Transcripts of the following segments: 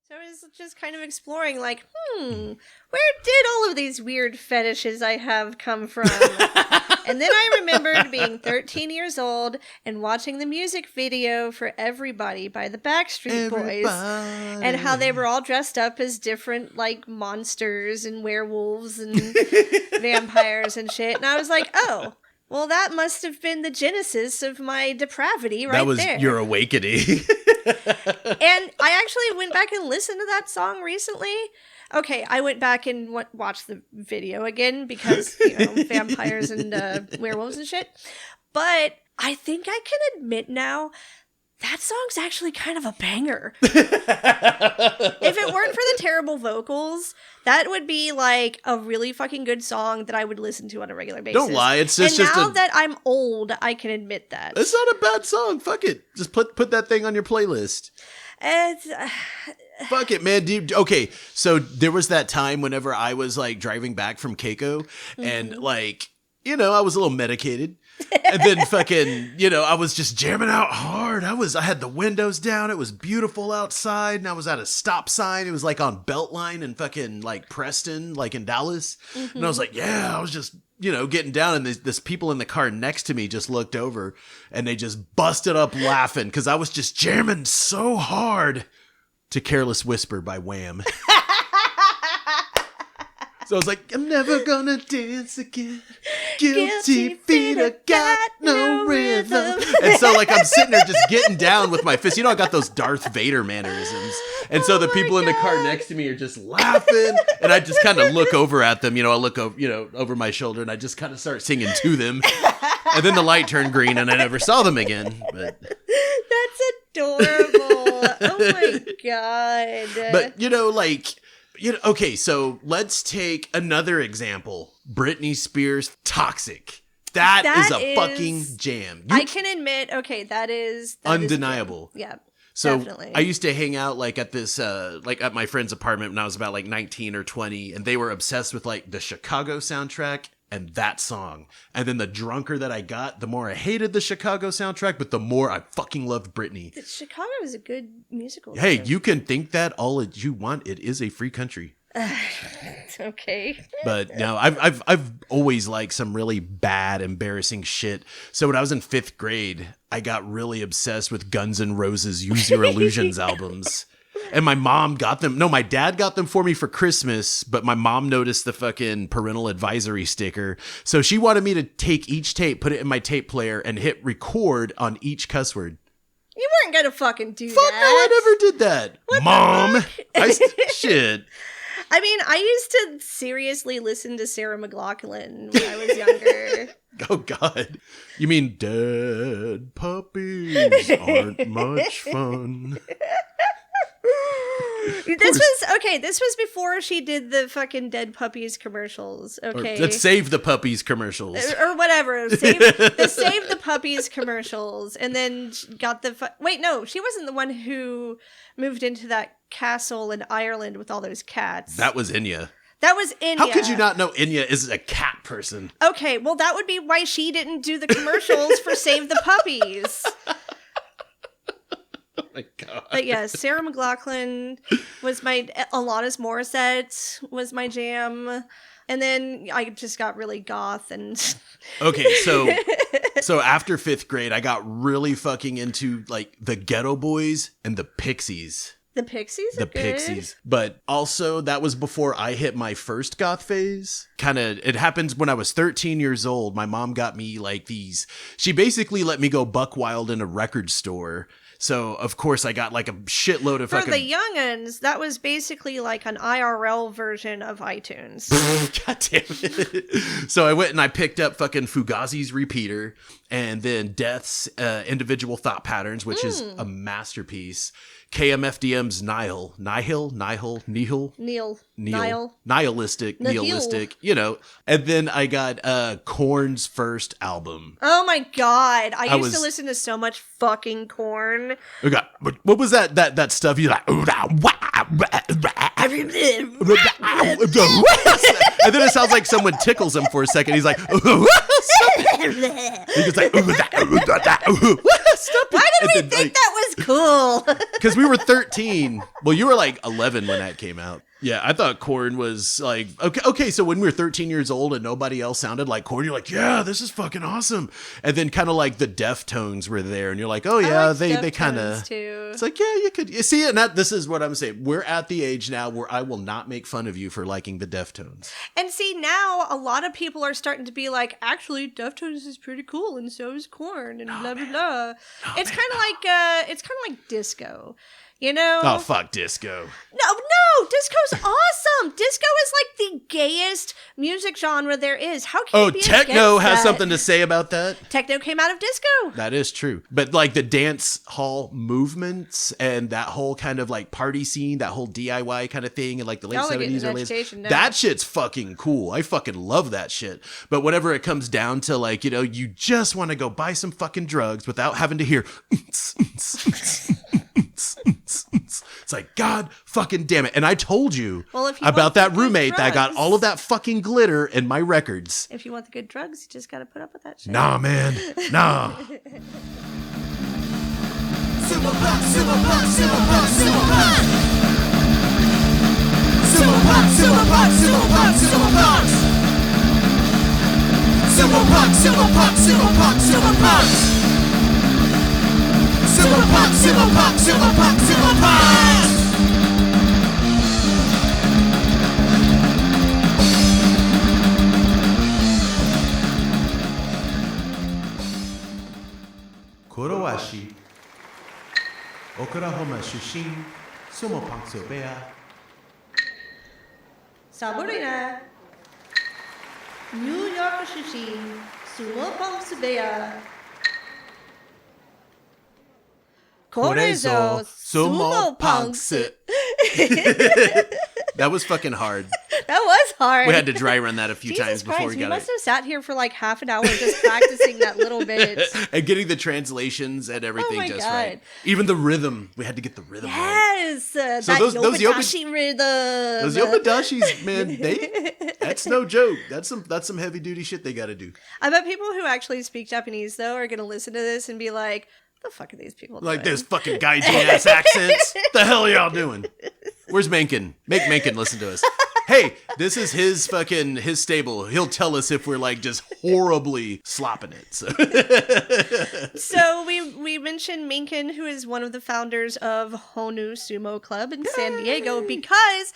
So I was just kind of exploring, like, where did all of these weird fetishes I have come from? And then I remembered being 13 years old and watching the music video for Everybody by the Backstreet Boys. And how they were all dressed up as different, like, monsters and werewolves and vampires and shit. And I was like, oh, well, that must have been the genesis of my depravity right there. That was your awakening. And I actually went back and listened to that song recently. Okay, I went back and watched the video again because, vampires and werewolves and shit. But I think I can admit now, that song's actually kind of a banger. If it weren't for the terrible vocals, that would be like a really fucking good song that I would listen to on a regular basis. Don't lie, it's just now that I'm old, I can admit that. It's not a bad song. Fuck it. Just put that thing on your playlist. Fuck it, man. Okay, so there was that time whenever I was like driving back from Keiko and like, I was a little medicated. And then fucking, I was just jamming out hard. I had the windows down. It was beautiful outside. And I was at a stop sign. It was like on Beltline in fucking like Preston, like in Dallas. And I was like, yeah, I was just, getting down. And this people in the car next to me just looked over and they just busted up laughing because I was just jamming so hard to Careless Whisper by Wham. So I was like, I'm never gonna dance again. Guilty feet have got no rhythm. And so like I'm sitting there just getting down with my fist. I got those Darth Vader mannerisms. And so the people in the car next to me are just laughing. And I just kind of look over at them. I look over, over my shoulder and I just kind of start singing to them. And then the light turned green and I never saw them again. But that's adorable. Oh my God. But okay, so let's take another example. Britney Spears, Toxic. That is a fucking jam. I can admit, okay, that is undeniable. Yeah. So definitely. I used to hang out like at this, like at my friend's apartment when I was about like 19 or 20, and they were obsessed with like the Chicago soundtrack and that song. And then the drunker that I got, the more I hated the Chicago soundtrack, but the more I fucking loved Britney. Chicago is a good musical. Hey, you can think that all that you want. It is a free country. Okay. But no, I've always liked some really bad, embarrassing shit. So when I was in 5th grade, I got really obsessed with Guns N' Roses' Use Your Illusions albums. And my dad got them for me for Christmas, but my mom noticed the fucking parental advisory sticker. So she wanted me to take each tape, put it in my tape player, and hit record on each cuss word. You weren't gonna fucking do that. Fuck no, I never did that. What Mom! Shit. I mean, I used to seriously listen to Sarah McLachlan when I was younger. Oh, God. You mean dead puppies aren't much fun? This was before she did the fucking Dead Puppies commercials, okay? Let's Save the Puppies commercials. Or whatever. Save the Puppies commercials. And then got wait, no, she wasn't the one who moved into that castle in Ireland with all those cats. That was Enya. That was Enya. How could you not know Enya is a cat person? Okay, well, that would be why she didn't do the commercials for Save the Puppies. Oh my God. But yeah, Sarah McLachlan was Alanis Morissette was my jam. And then I just got really goth and... Okay, so after 5th grade, I got really fucking into like the Ghetto Boys and the Pixies. The Pixies are good. Pixies. But also, that was before I hit my first goth phase. It happens when I was 13 years old. My mom got me like these. She basically let me go buck wild in a record store. So, of course, I got like a shitload of For the young'uns, that was basically like an IRL version of iTunes. God damn it. So I went and I picked up fucking Fugazi's Repeater and then Death's Individual Thought Patterns, which is a masterpiece. KMFDM's Nihilistic, and then I got Korn's first album. Oh my God. I used to listen to so much fucking Korn. What was that stuff you like? And then it sounds like someone tickles him for a second. He's like, he goes like, stop it. Why did we think that was cool? Because we were 13. Well, you were like 11 when that came out. Yeah, I thought Korn was like, okay, so when we were 13 years old and nobody else sounded like Korn, you're like, yeah, this is fucking awesome. And then kind of like the Deftones were there and you're like, oh yeah, they kind of, it's like, yeah, you see, and this is what I'm saying. We're at the age now where I will not make fun of you for liking the Deftones. And see, now a lot of people are starting to be like, actually, Deftones is pretty cool and so is Korn and blah, blah, blah. It's kind of like disco. You know? Oh, fuck disco. No, disco's awesome. Disco is like the gayest music genre there is. How can you be techno has that? something to say about that? Techno came out of disco. That is true. But like the dance hall movements and that whole kind of like party scene, that whole DIY kind of thing in like the late 70s or late, that shit's fucking cool. I fucking love that shit. But whenever it comes down to like, you know, you just want to go buy some fucking drugs without having to hear it's like, God fucking damn it. And I told you about that roommate that got all of that fucking glitter in my records. If you want the good drugs, you just got to put up with that shit. Nah, man. Nah. Sumo Punx, Sumo Punx, Sumo Punx, Sumo Punx. Sumo Punx, Sumo Punx, Sumo Punx, Sumo Punx. Sumo Punx, Sumo Punx, Sumo Punx, Sumo Punx. Sumo Punx, Sumo Punx, Sumo Punx, Sumo Punx! Kurowashi, Oklahoma Shushin, Sumo Punx Obea. Saburina, New York Shushin, Sumo Punx Obea. Korezo Sumo Punx. That was fucking hard. That was hard. We had to dry run that a few times before Christ, we got it. We must have sat here for like half an hour just practicing that little bit. And getting the translations and everything just God. right. Even the rhythm. We had to get the rhythm right. Yes. So that those Yobadashi rhythm. Those Yobadashis, man, that's no joke. That's some heavy duty shit they gotta do. I bet people who actually speak Japanese though are gonna listen to this and be like, the fuck are these people doing? Like this fucking gaijin ass accents. The hell are y'all doing? Where's Mencken? Make Mencken listen to us. Hey, this is his stable. He'll tell us if we're like just horribly slopping it. So we mentioned Mencken, who is one of the founders of Honu Sumo Club in San Diego, because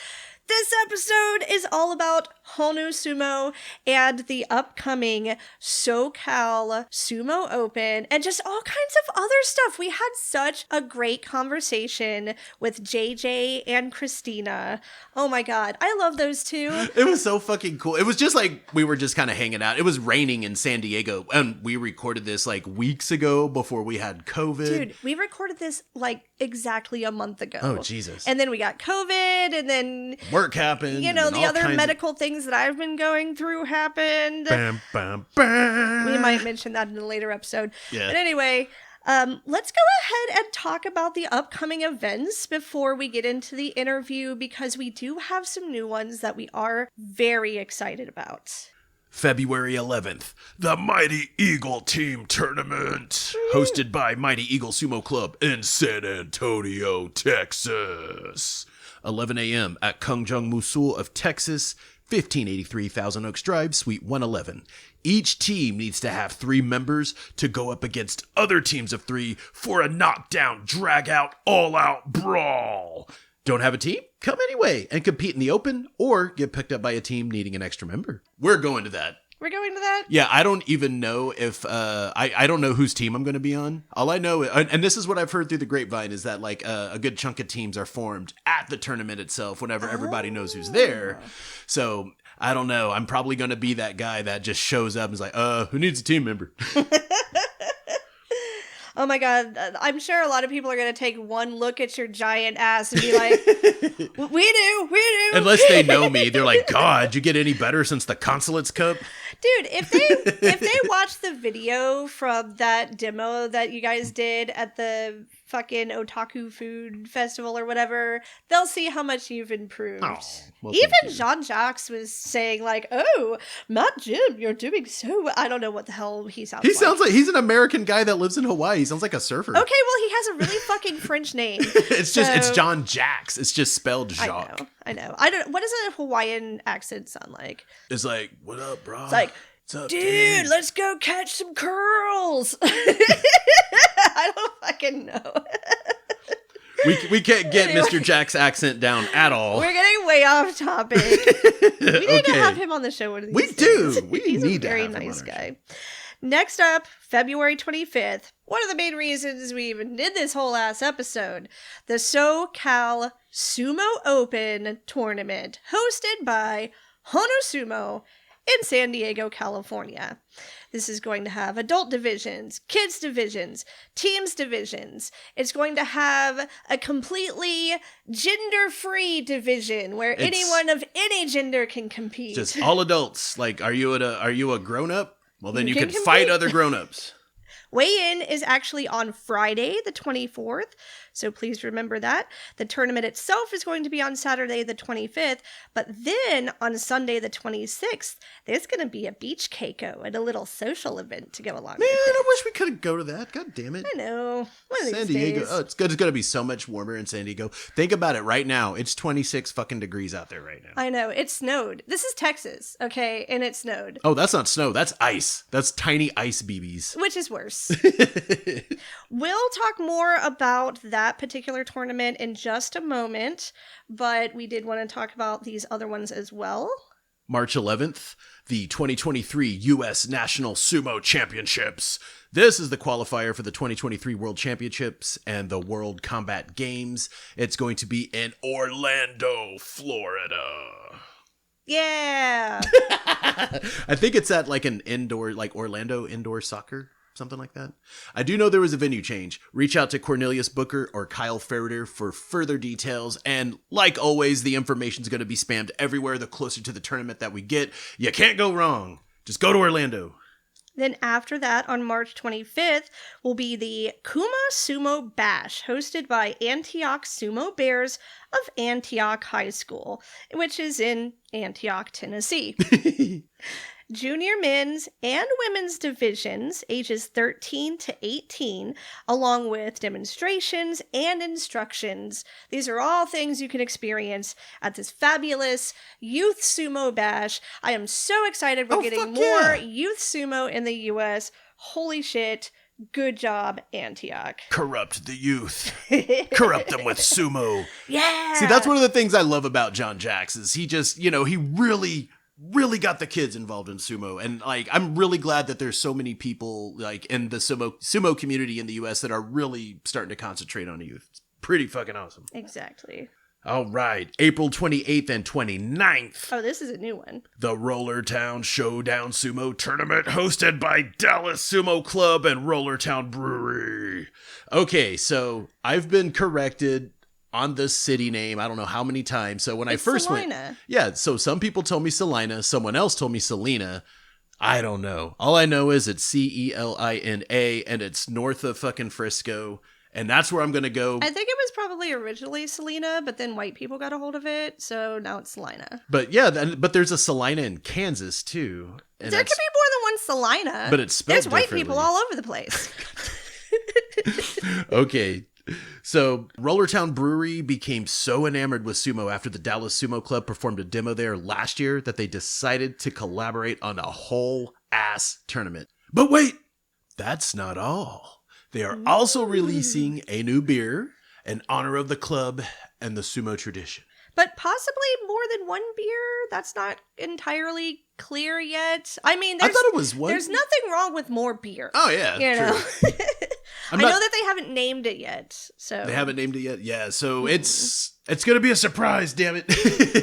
this episode is all about Honu Sumo and the upcoming SoCal Sumo Open and just all kinds of other stuff. We had such a great conversation with JJ and Christina. Oh my God. I love those two. It was so fucking cool. It was just like we were just kind of hanging out. It was raining in San Diego and we recorded this like weeks ago before we had COVID. Dude, we recorded this like exactly a month ago. Oh, Jesus. And then we got COVID and then work happened. You know, the other medical things that I've been going through happened. Bam, bam, bam. We might mention that in a later episode. Yeah. But anyway, let's go ahead and talk about the upcoming events before we get into the interview, because we do have some new ones that we are very excited about. February 11th, the Mighty Eagle Team Tournament, hosted by Mighty Eagle Sumo Club in San Antonio, Texas. 11 a.m. at Kungjung Musul of Texas, 1583 Thousand Oaks Drive, Suite 111. Each team needs to have 3 members to go up against other teams of 3 for a knockdown, drag-out, all-out brawl. Don't have a team? Come anyway and compete in the open or get picked up by a team needing an extra member. We're going to that. We're going to that? Yeah, I don't even know if, I don't know whose team I'm going to be on. All I know, and this is what I've heard through the grapevine, is that like a good chunk of teams are formed at the tournament itself whenever everybody knows who's there. So I don't know. I'm probably going to be that guy that just shows up and is like, who needs a team member? Oh my God, I'm sure a lot of people are going to take one look at your giant ass and be like, we do. Unless they know me, they're like, God, did you get any better since the Consulate's Cup? Dude, if they watch the video from that demo that you guys did at the fucking Otaku Food Festival or whatever, they'll see how much you've improved. Oh, well, even Jean-Jacques was saying like, oh, Matt Jim, you're doing so well. I don't know what the hell he sounds like. He sounds like he's an American guy that lives in Hawaii. He sounds like a surfer. Okay, well, he has a really fucking French name. It's John Jacks. It's just spelled Jacques. I know. I don't. What does a Hawaiian accent sound like? It's like, what up, bro? It's like, what's up, dude, let's go catch some curls. I don't fucking know. We can't get Mr. Jack's accent down at all. We're getting way off topic. We need to have him on the show one of these days. He's a very nice guy. Next up, February 25th. One of the main reasons we even did this whole ass episode, the SoCal Sumo Open tournament, hosted by Honu Sumo in San Diego, California. This is going to have adult divisions, kids divisions, teams divisions. It's going to have a completely gender-free division where anyone of any gender can compete. Just all adults. Like, are you a grown-up? Well, then you can fight other grown-ups. Weigh-in is actually on Friday, the 24th, so please remember that. The tournament itself is going to be on Saturday, the 25th, but then on Sunday, the 26th, there's going to be a beach keiko and a little social event to go along with it. I wish we could go to that. God damn it. I know. One of San these Diego. days. Oh, it's going to be so much warmer in San Diego. Think about it right now. It's 26 fucking degrees out there right now. I know. It snowed. This is Texas, okay? And it snowed. Oh, that's not snow. That's ice. That's tiny ice BBs. Which is worse. We'll talk more about that particular tournament in just a moment, but we did want to talk about these other ones as well. March 11th, the 2023 U.S. National Sumo Championships. This is the qualifier for the 2023 World Championships and the World Combat Games. It's going to be in Orlando, Florida. Yeah. I think it's at like an indoor, like Orlando indoor soccer, something like that. I do know there was a venue change. Reach out to Cornelius Booker or Kyle Ferreter for further details. And like always, the information is going to be spammed everywhere the closer to the tournament that we get. You can't go wrong. Just go to Orlando. Then after that, on March 25th, will be the Kuma Sumo Bash, hosted by Antioch Sumo Bears of Antioch High School, which is in Antioch, Tennessee. Junior men's and women's divisions, ages 13 to 18, along with demonstrations and instructions. These are all things you can experience at this fabulous youth sumo bash. I am so excited we're getting more youth sumo in the U.S. Holy shit. Good job, Antioch. Corrupt the youth. Corrupt them with sumo. Yeah. See, that's one of the things I love about John Jacks is he just, he really got the kids involved in sumo. And like, I'm really glad that there's so many people like in the sumo community in the US that are really starting to concentrate on youth. It's pretty fucking awesome. Exactly. All right. April 28th and 29th. Oh, this is a new one. The Rollertown Showdown Sumo Tournament hosted by Dallas Sumo Club and Rollertown Brewery. Okay, so I've been corrected on this city name, I don't know how many times. So when I first Salina. went, so some people told me Salina, someone else told me Selena. I don't know. All I know is it's Celina, and it's north of fucking Frisco, and that's where I'm gonna go. I think it was probably originally Selena, but then white people got a hold of it, so now it's Salina. But yeah, but there's a Salina in Kansas too. And there could be more than one Salina. But it's spelled There's white differently. people all over the place. Okay. So, Rollertown Brewery became so enamored with sumo after the Dallas Sumo Club performed a demo there last year that they decided to collaborate on a whole ass tournament. But wait, that's not all. They are also releasing a new beer in honor of the club and the sumo tradition. But possibly more than one beer? That's not entirely clear yet. I mean, I thought it was one. There's nothing wrong with more beer. Oh, yeah. You know? I know that they haven't named it yet. So they haven't named it yet? Yeah, so it's going to be a surprise, damn it.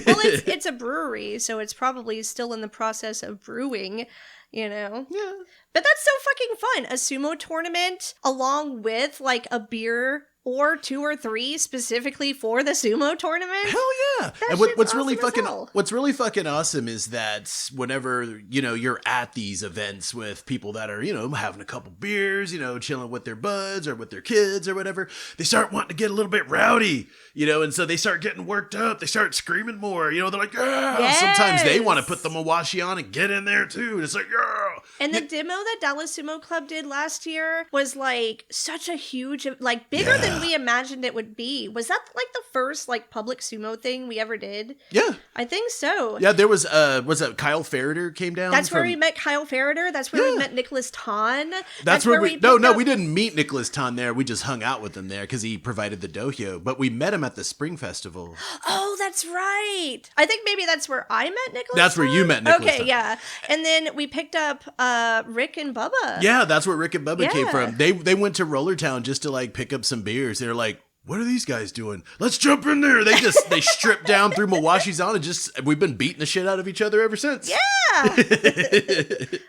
Well, it's a brewery, so it's probably still in the process of brewing, you know? Yeah. But that's so fucking fun. A sumo tournament along with like a beer or 2 or 3 specifically for the sumo tournament. Hell yeah. And what's really fucking awesome is that whenever, you're at these events with people that are, having a couple beers, chilling with their buds or with their kids or whatever, they start wanting to get a little bit rowdy, and so they start getting worked up. They start screaming more, they're like, yeah. Yes. Sometimes they want to put the mawashi on and get in there too. And it's like, yeah. And the demo that Dallas Sumo Club did last year was like such a huge, like bigger than we imagined it would be. Was that like the first like public sumo thing we ever did? Yeah. I think so. Yeah, there was that Kyle Farrader came down? That's where we met Kyle Farrader. That's where we met Nicholas Ton. That's where we we didn't meet Nicholas Ton there. We just hung out with him there because he provided the dohyo. But we met him at the Spring Festival. Oh, that's right. I think maybe that's where I met Nicholas That's Ton. where you met Nicholas Ton. Yeah. And then we picked up Rick and Bubba. Yeah, that's where Rick and Bubba came from. They went to Rollertown just to like pick up some beers. They're like, what are these guys doing? Let's jump in there. They stripped down through Mawashi's-on and we've been beating the shit out of each other ever since. Yeah.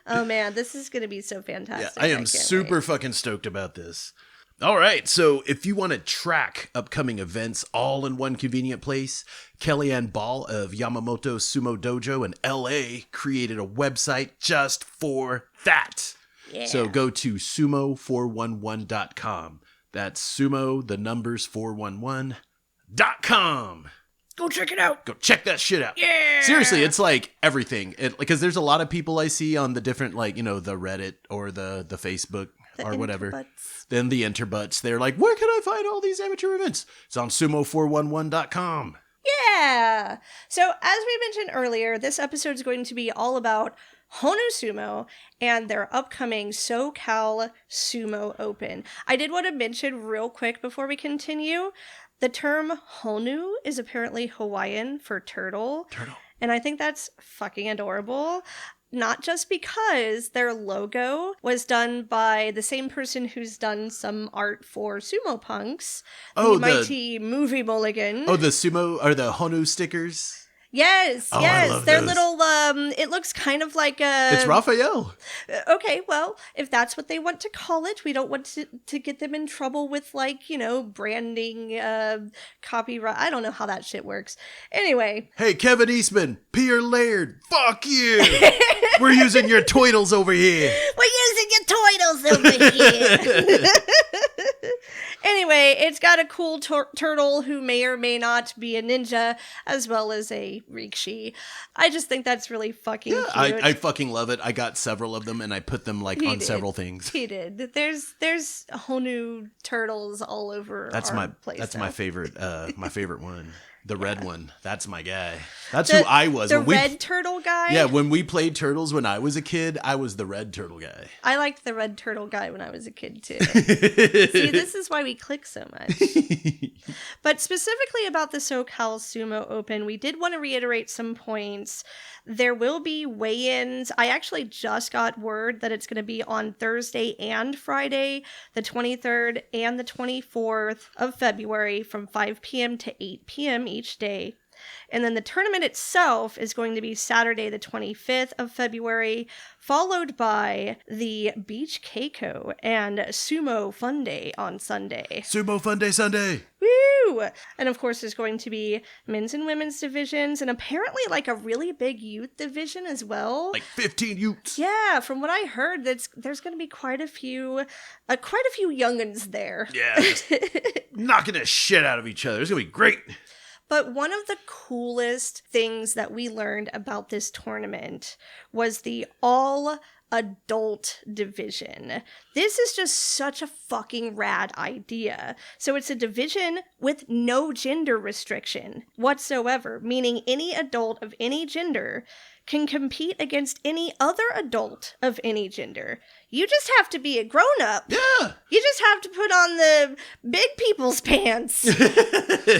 Oh man, this is going to be so fantastic. Yeah, I am super fucking stoked about this. All right, so if you want to track upcoming events all in one convenient place, Kellyanne Ball of Yamamoto Sumo Dojo in LA created a website just for that. Yeah. So go to sumo411.com. That's sumo, the numbers 411.com. Go check it out. Go check that shit out. Yeah. Seriously, it's like everything. Because there's a lot of people I see on the different, like, the Reddit or the Facebook or whatever. Then the Interbutts. They're like, where can I find all these amateur events? It's on sumo411.com. Yeah. So as we mentioned earlier, this episode is going to be all about Honu Sumo and their upcoming SoCal Sumo Open. I did want to mention real quick before we continue, the term Honu is apparently Hawaiian for turtle. Turtle. And I think that's fucking adorable. Not just because their logo was done by the same person who's done some art for Sumo Punx, the mighty movie mulligan. Oh, the sumo or the Honu stickers? Yes, oh, yes. I love They're those. Little, it looks kind of like a... It's Raphael. Okay, well, if that's what they want to call it, we don't want to get them in trouble with, like, branding, copyright. I don't know how that shit works. Anyway. Hey, Kevin Eastman, Pierre Laird, fuck you. We're using your toidles over here. We're using your toidles over here. Anyway, it's got a cool turtle who may or may not be a ninja, as well as a rikishi. I just think that's really fucking cute. I fucking love it. I got several of them, and I put them on several things. He did. There's Honu turtles all over our place. That's my favorite. My favorite one. The red one. That's my guy. That's who I was. The red turtle guy? Yeah, when we played Turtles when I was a kid, I was the red turtle guy. I liked the red turtle guy when I was a kid, too. See, this is why we click so much. But specifically about the SoCal Sumo Open, we did want to reiterate some points. There will be weigh-ins. I actually just got word that it's going to be on Thursday and Friday, the 23rd and the 24th of February from 5 p.m. to 8 p.m. each day. And then the tournament itself is going to be Saturday, the 25th of February, followed by the Beach Keiko and Sumo Fun Day on Sunday. Sumo Fun Day Sunday! Woo! And of course, there's going to be men's and women's divisions, and apparently like a really big youth division as well. Like 15 youths. Yeah, from what I heard, there's going to be quite a few young'uns there. Yeah, knocking the shit out of each other. It's going to be great. But one of the coolest things that we learned about this tournament was the all-adult division. This is just such a fucking rad idea. So it's a division with no gender restriction whatsoever, meaning any adult of any gender can compete against any other adult of any gender. You just have to be a grown-up. Yeah. You just have to put on the big people's pants.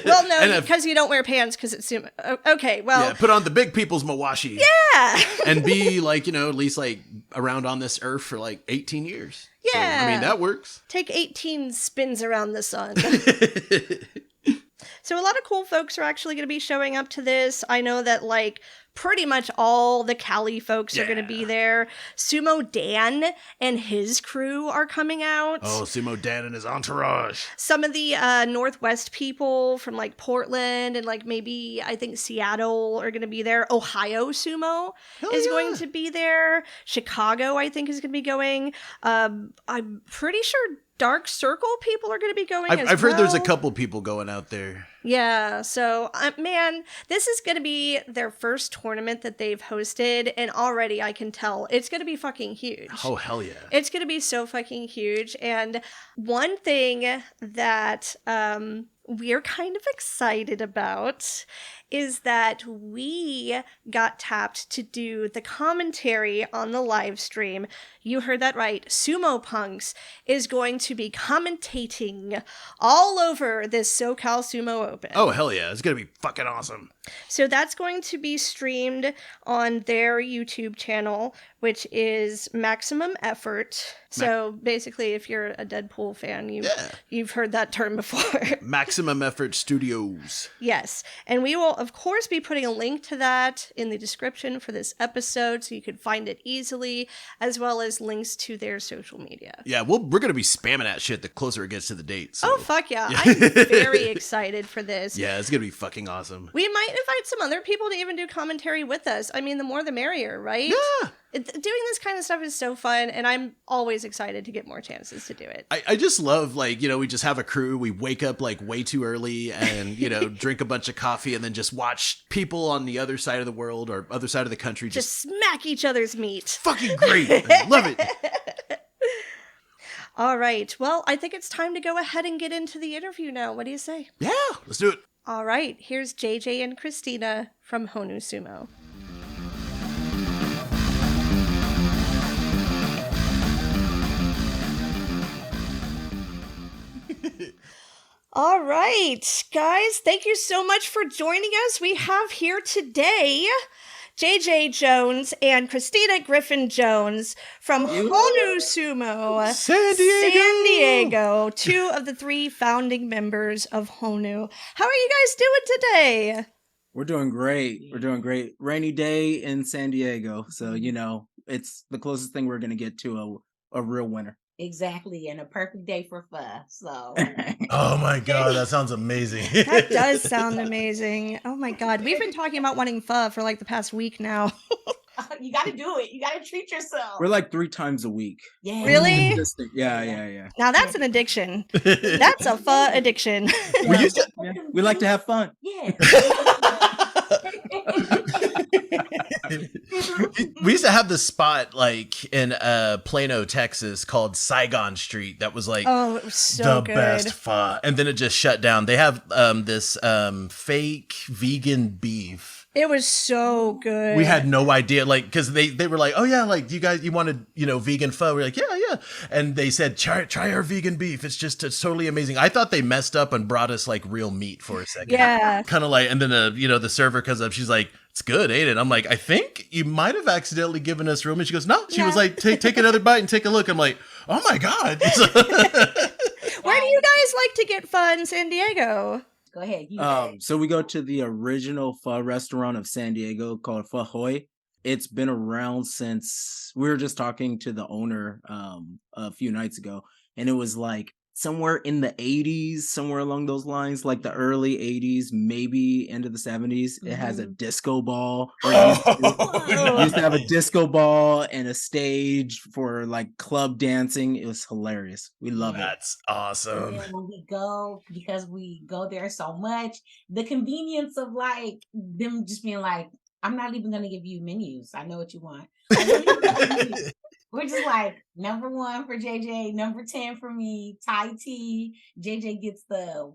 Well, no, because you don't wear pants because it's sumo. Okay, well. Yeah, put on the big people's mawashi. Yeah. And be like, at least like around on this earth for like 18 years. Yeah. So, I mean, that works. Take 18 spins around the sun. So a lot of cool folks are actually going to be showing up to this. I know that like pretty much all the Cali folks are going to be there. Sumo Dan and his crew are coming out. Oh, Sumo Dan and his entourage. Some of the Northwest people from like Portland and like maybe I think Seattle are going to be there. Ohio Sumo is going to be there. Chicago I think is going to be going. I'm pretty sure Dark Circle people are going to be going I've heard there's a couple people going out there. Yeah, so man, this is going to be their first tournament that they've hosted, and already I can tell it's going to be fucking huge. Oh, hell yeah. It's going to be so fucking huge. And one thing that we're kind of excited about is that we got tapped to do the commentary on the live stream. You heard that right. Sumo Punx is going to be commentating all over this SoCal Sumo Open. Oh, hell yeah. It's going to be fucking awesome. So that's going to be streamed on their YouTube channel, which is Maximum Effort. So basically, if you're a Deadpool fan, you've heard that term before. Maximum Effort Studios. Yes. And we will, of course, be putting a link to that in the description for this episode so you can find it easily, as well as links to their social media. Yeah, we're going to be spamming that shit the closer it gets to the date. So. Oh, fuck yeah. I'm very excited for this. Yeah, it's going to be fucking awesome. We might invite some other people to even do commentary with us. I mean, the more the merrier, right? Yeah. Doing this kind of stuff is so fun, and I'm always excited to get more chances to do it. I just love, like, we just have a crew. We wake up, like, way too early and, drink a bunch of coffee and then just watch people on the other side of the world or other side of the country just smack each other's meat. Fucking great. I love it. All right. Well, I think it's time to go ahead and get into the interview now. What do you say? Yeah, let's do it. All right. Here's JJ and Christina from Honu Sumo. All right, guys, thank you so much for joining us. We have here today JJ Jones and Christina Griffin Jones from Honu Sumo San Diego, two of the three founding members of Honu. How are you guys doing today? We're doing great. We're doing great. Rainy day in San Diego, so it's the closest thing we're gonna get to a real winter. Exactly, and a perfect day for pho. So, oh my god, that sounds amazing. That does sound amazing. Oh my god, we've been talking about wanting pho for like the past week now. You got to do it. You got to treat yourself. We're like 3 times a week. Yeah. Really? Yeah. Now that's an addiction. That's a pho addiction. We like to have fun. Yeah. We used to have this spot like in Plano, Texas called Saigon Street that was like it was so the good. best pho, and then it just shut down. They have this fake vegan beef. It was so good. We had no idea, like, because they were like, oh yeah, like you wanted vegan pho. We're like, yeah, and they said try our vegan beef. It's totally amazing. I thought they messed up and brought us like real meat for a second. Yeah, kind of like, and then the server comes up. She's like, it's good, ain't it? I'm like, I think you might have accidentally given us room. And she goes, no. She was like, take another bite and take a look. I'm like, oh my god. Where do you guys like to get pho in San Diego? Go ahead. So we go to the original pho restaurant of San Diego called Pho Hoi. It's been around since we were just talking to the owner a few nights ago, and it was like somewhere in the 80s, somewhere along those lines, like the early 80s, maybe end of the 70s. It has a disco ball. It used to have a disco ball and a stage for like club dancing. It was hilarious. We love it. That's awesome. And when we go, because we go there so much, the convenience of like them just being like, I'm not even going to give you menus. I know what you want. We're just like, number 1 for JJ, number 10 for me, Thai tea. JJ gets the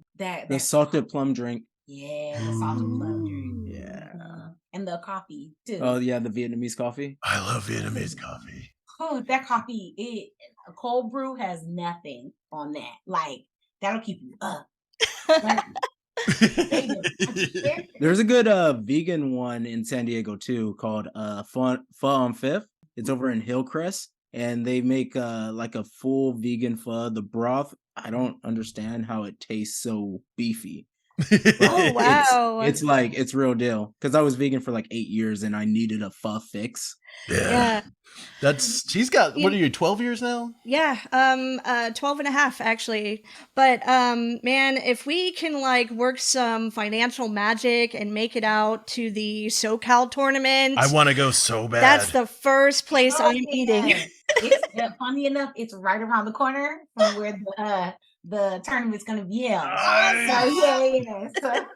salted plum drink. Yeah, the salted plum drink. Yeah. And the coffee too. Oh yeah, the Vietnamese coffee. I love Vietnamese coffee. Oh, that coffee, a cold brew has nothing on that. Like, that'll keep you up. There's a good vegan one in San Diego too called Pho on Fifth. It's over in Hillcrest, and they make like a full vegan pho. The broth, I don't understand how it tastes so beefy. Oh, wow. It's real deal. Because I was vegan for like 8 years and I needed a pho fix. Yeah. She's got, what are you, 12 years now? Yeah, 12 and a half actually. But man, if we can like work some financial magic and make it out to the SoCal tournament, I want to go so bad. that's the first place I'm eating. It's funny enough, it's right around the corner from where the tournament's gonna be held. Nice. So yeah. So.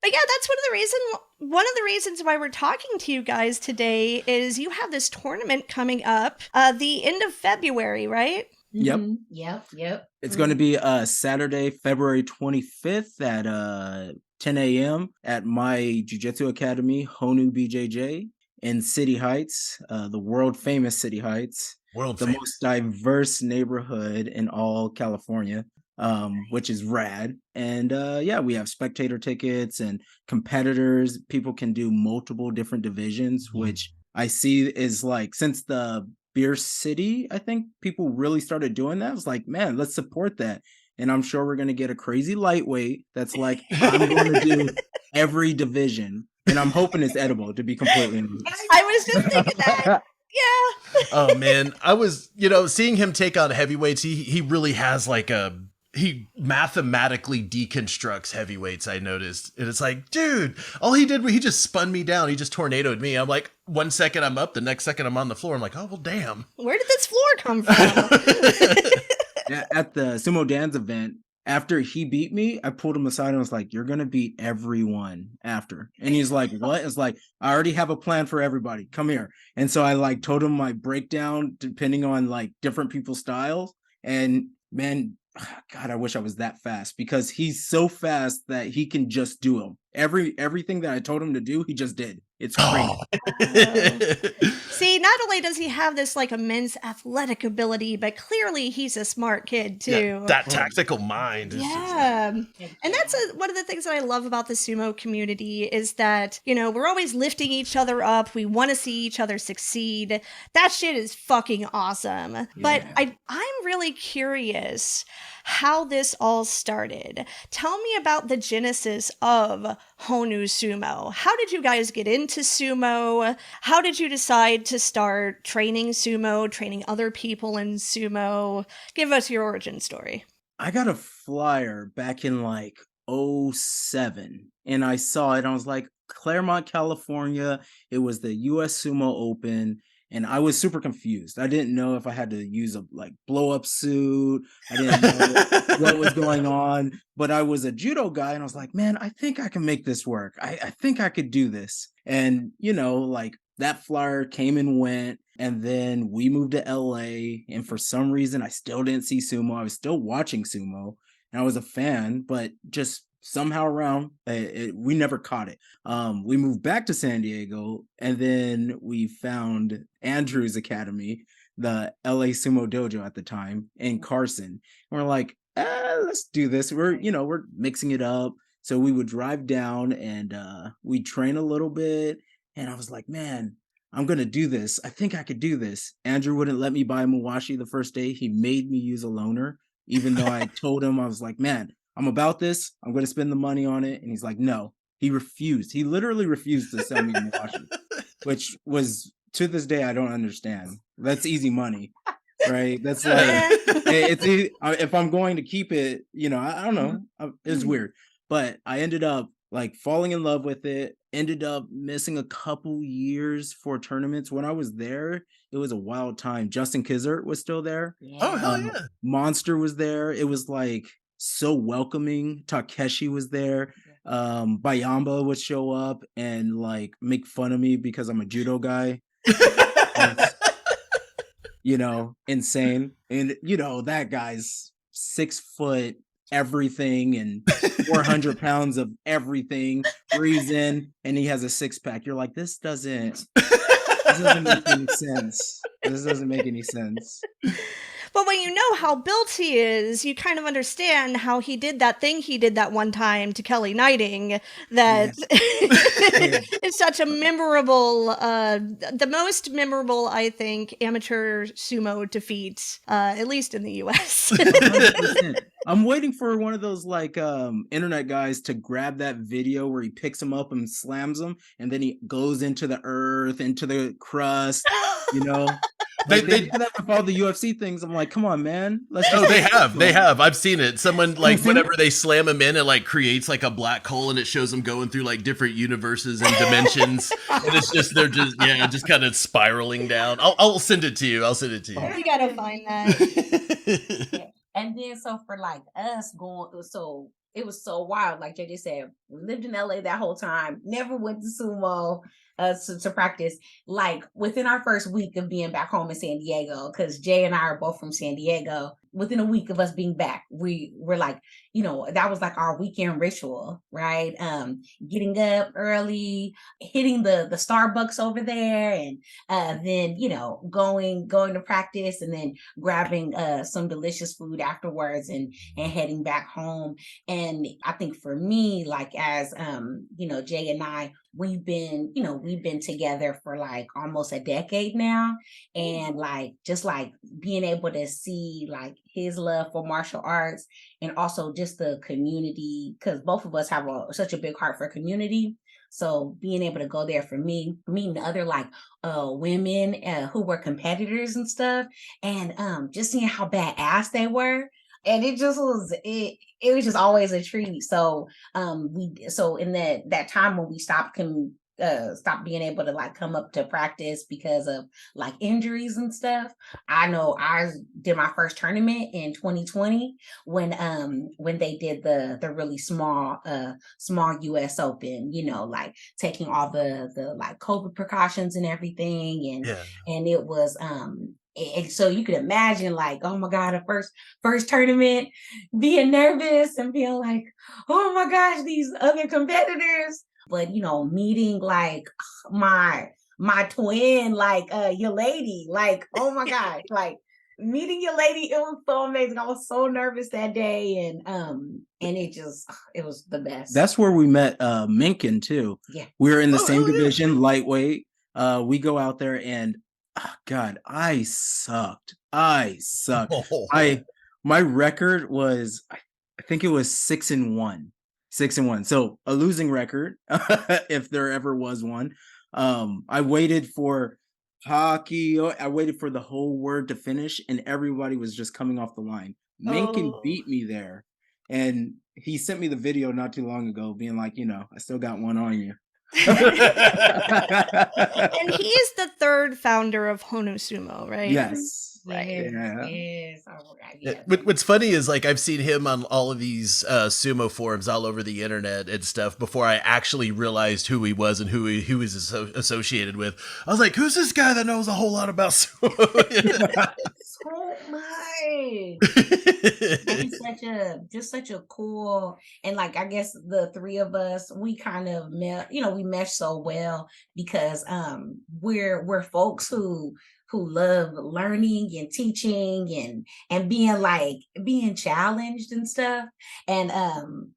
But yeah, that's one of the reasons why we're talking to you guys today is you have this tournament coming up the end of February, right? Yep. Mm-hmm. Yep. It's going to be Saturday, February 25th at 10 a.m. at my Jiu-Jitsu Academy, Honu BJJ in City Heights, the world famous City Heights, the most diverse neighborhood in all California, which is rad. And yeah, we have spectator tickets and competitors. People can do multiple different divisions, which I see is like, since the Beer City, I think people really started doing that. I was like, man, let's support that. And I'm sure we're going to get a crazy lightweight that's like, I'm going to do every division. And I'm hoping it's edible, to be completely honest. I was just thinking that. Yeah. Oh man, I was, seeing him take on heavyweights. He really has like he mathematically deconstructs heavyweights, I noticed. And it's like, dude, all he did was he just spun me down. He just tornadoed me. I'm like, 1 second I'm up, the next second I'm on the floor. I'm like, oh, well, damn. Where did this floor come from? At the Sumo Dan's event, after he beat me, I pulled him aside and was like, you're going to beat everyone after. And he's like, what? It's like, I already have a plan for everybody. Come here. And so I like told him my breakdown depending on like different people's styles. And man, God, I wish I was that fast, because he's so fast that he can just do them. Everything that I told him to do, he just did. It's crazy. See, not only does he have this like immense athletic ability, but clearly he's a smart kid too. Yeah, that tactical mind. Yeah. And that's one of the things that I love about the sumo community is that, we're always lifting each other up. We want to see each other succeed. That shit is fucking awesome. Yeah. But I'm really curious how this all started. Tell me about the genesis of Honu Sumo. How did you guys get into sumo? How did you decide to start training sumo, training other people in sumo? Give us your origin story. I got a flyer back in like 2007 and I saw it. I was like, Claremont, California. It was the US Sumo Open. And I was super confused. I didn't know if I had to use a like blow up suit. I didn't know what was going on, but I was a judo guy and I was like, man, I think I can make this work. I think I could do this. And, like that flyer came and went. And then we moved to LA. And for some reason, I still didn't see sumo. I was still watching sumo and I was a fan, but just somehow around we never caught it. We moved back to San Diego and then we found Andrew's Academy, the LA Sumo Dojo at the time in Carson. And we're like, let's do this. We're mixing it up. So we would drive down and we train a little bit. And I was like, man, I'm going to do this. I think I could do this. Andrew wouldn't let me buy Muwashi the first day. He made me use a loaner, even though I told him, I was like, man, I'm about this. I'm going to spend the money on it. And he's like, no, he refused. He literally refused to sell me Muwashi, which was, to this day, I don't understand. That's easy money, right? That's like, if I'm going to keep it, I don't know. It's weird. But I ended up like falling in love with it, ended up missing a couple years for tournaments. When I was there, it was a wild time. Justin Kizert was still there. Yeah. Oh, hell yeah. Monster was there. It was like so welcoming. Takeshi was there. Bayamba would show up and like make fun of me because I'm a judo guy. Insane. And that guy's 6 foot everything and 400 pounds of everything, reason, and he has a 6-pack. You're like, this doesn't make any sense. This doesn't make any sense. But when you know how built he is, you kind of understand how he did that thing he did that one time to Kelly Knighting that is such a memorable, the most memorable, I think, amateur sumo defeat, at least in the US. 100%. I'm waiting for one of those like internet guys to grab that video where he picks him up and slams him, and then he goes into the earth, into the crust. You know, They, like they they do that with all the UFC things. I'm like, come on, man. Let's No, just they have. I've seen it. Someone like seen whenever they slam him in, it like creates like a black hole, and it shows them going through like different universes and dimensions, and it's just they're just kind of spiraling down. I'll send it to you. I'll send it to you. You gotta find that. Yeah. And then so for like us going, so it was so wild. Like JJ said, we lived in LA that whole time, never went to sumo to practice. Like within our first week of being back home in San Diego, because Jay and I are both from San Diego, within a week of us being back, we were like, you know, that was like our weekend ritual, right? Getting up early, hitting the Starbucks over there, and then, you know, going to practice, and then grabbing some delicious food afterwards, and heading back home. And I think for me, like as you know, Jay and I, we've been together for like almost a decade now. And like just like being able to see like his love for martial arts, and also just the community, because both of us have such a big heart for community. So being able to go there for me, meeting other like women who were competitors and stuff, and just seeing how badass they were. And it just was it was just always a treat. So so in that time when we stopped being able to like come up to practice because of like injuries and stuff, I know I did my first tournament in 2020 when they did the really small US Open, you know, like taking all the like COVID precautions and everything. And Yeah. and it was and so you could imagine like, oh my God, a first tournament, being nervous and feeling like, oh my gosh, these other competitors. But you know, meeting like my twin, like your lady, like, oh my gosh, like meeting your lady, it was so amazing. I was so nervous that day, and it was the best. That's where we met Minkin too. Yeah. We were in the Oh, same yeah. division, lightweight. We go out there and God, I sucked. Oh. My record was, I think it was 6-1. 6-1. So a losing record, if there ever was one. I waited for hockey. I waited for the whole word to finish, and everybody was just coming off the line. Minkin beat me there. And he sent me the video not too long ago, being like, you know, I still got one on you. And he is the third founder of Honu Sumo, right? Yes. Right. Yeah. Yes. Oh, yes. What's funny is like I've seen him on all of these sumo forums all over the internet and stuff before I actually realized who he was and who he was associated with. I was like, who's this guy that knows a whole lot about sumo? So much. He's such a cool, and like I guess the three of us, we kind of we mesh so well because we're folks who love learning and teaching and being challenged and stuff. And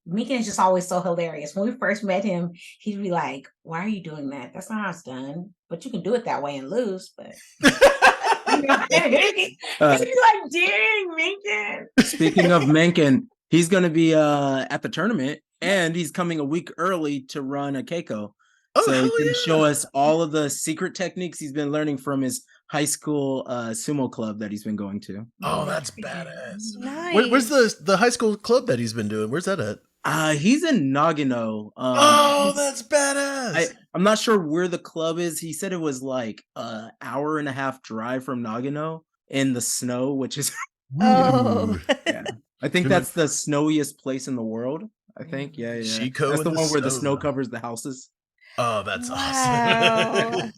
Meekin is just always so hilarious. When we first met him, he'd be like, "Why are you doing that? That's not how it's done. But you can do it that way and lose." But he's like, "Dang, Meekin." Speaking of Mencken, he's going to be at the tournament, and he's coming a week early to run a Keiko. So he's going to show us all of the secret techniques he's been learning from his high school sumo club that he's been going to. Oh, that's badass. Nice. Where's the high school club that he's been doing? Where's that at? He's in Nagano. Oh, that's badass. I'm not sure where the club is. He said it was like an hour and a half drive from Nagano in the snow, which is Oh. yeah. I think that's the snowiest place in the world. I think. Yeah. Shiko That's the in one the where the snow, snow though. covers the houses. Oh, that's Wow. awesome.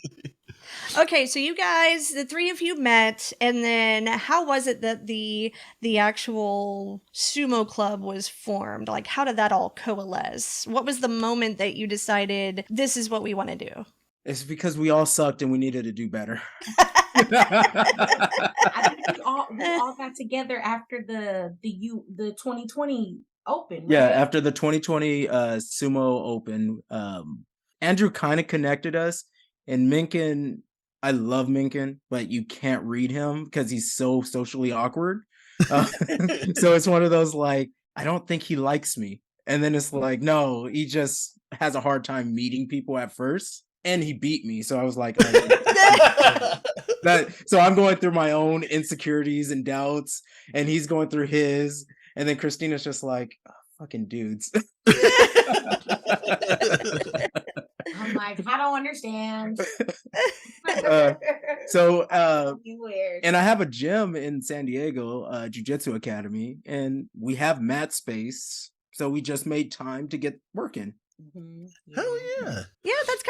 Okay, so you guys, the three of you met, and then how was it that the actual sumo club was formed? Like, how did that all coalesce? What was the moment that you decided this is what we want to do? It's because we all sucked and we needed to do better. I think we all got together after the 2020 Open. Yeah, right? after the 2020 Sumo Open, Andrew kind of connected us. And Minkin, I love Minkin, but you can't read him because he's so socially awkward. Uh, so it's one of those like, I don't think he likes me. And then it's like, no, he just has a hard time meeting people at first. And he beat me. So I was like, so I'm going through my own insecurities and doubts, and he's going through his. And then Christina's just like, oh, fucking dudes. I'm like, I don't understand. And I have a gym in San Diego, Jiu-Jitsu Academy, and we have mat space. So we just made time to get working. Mm-hmm. Hell yeah. Yeah, that's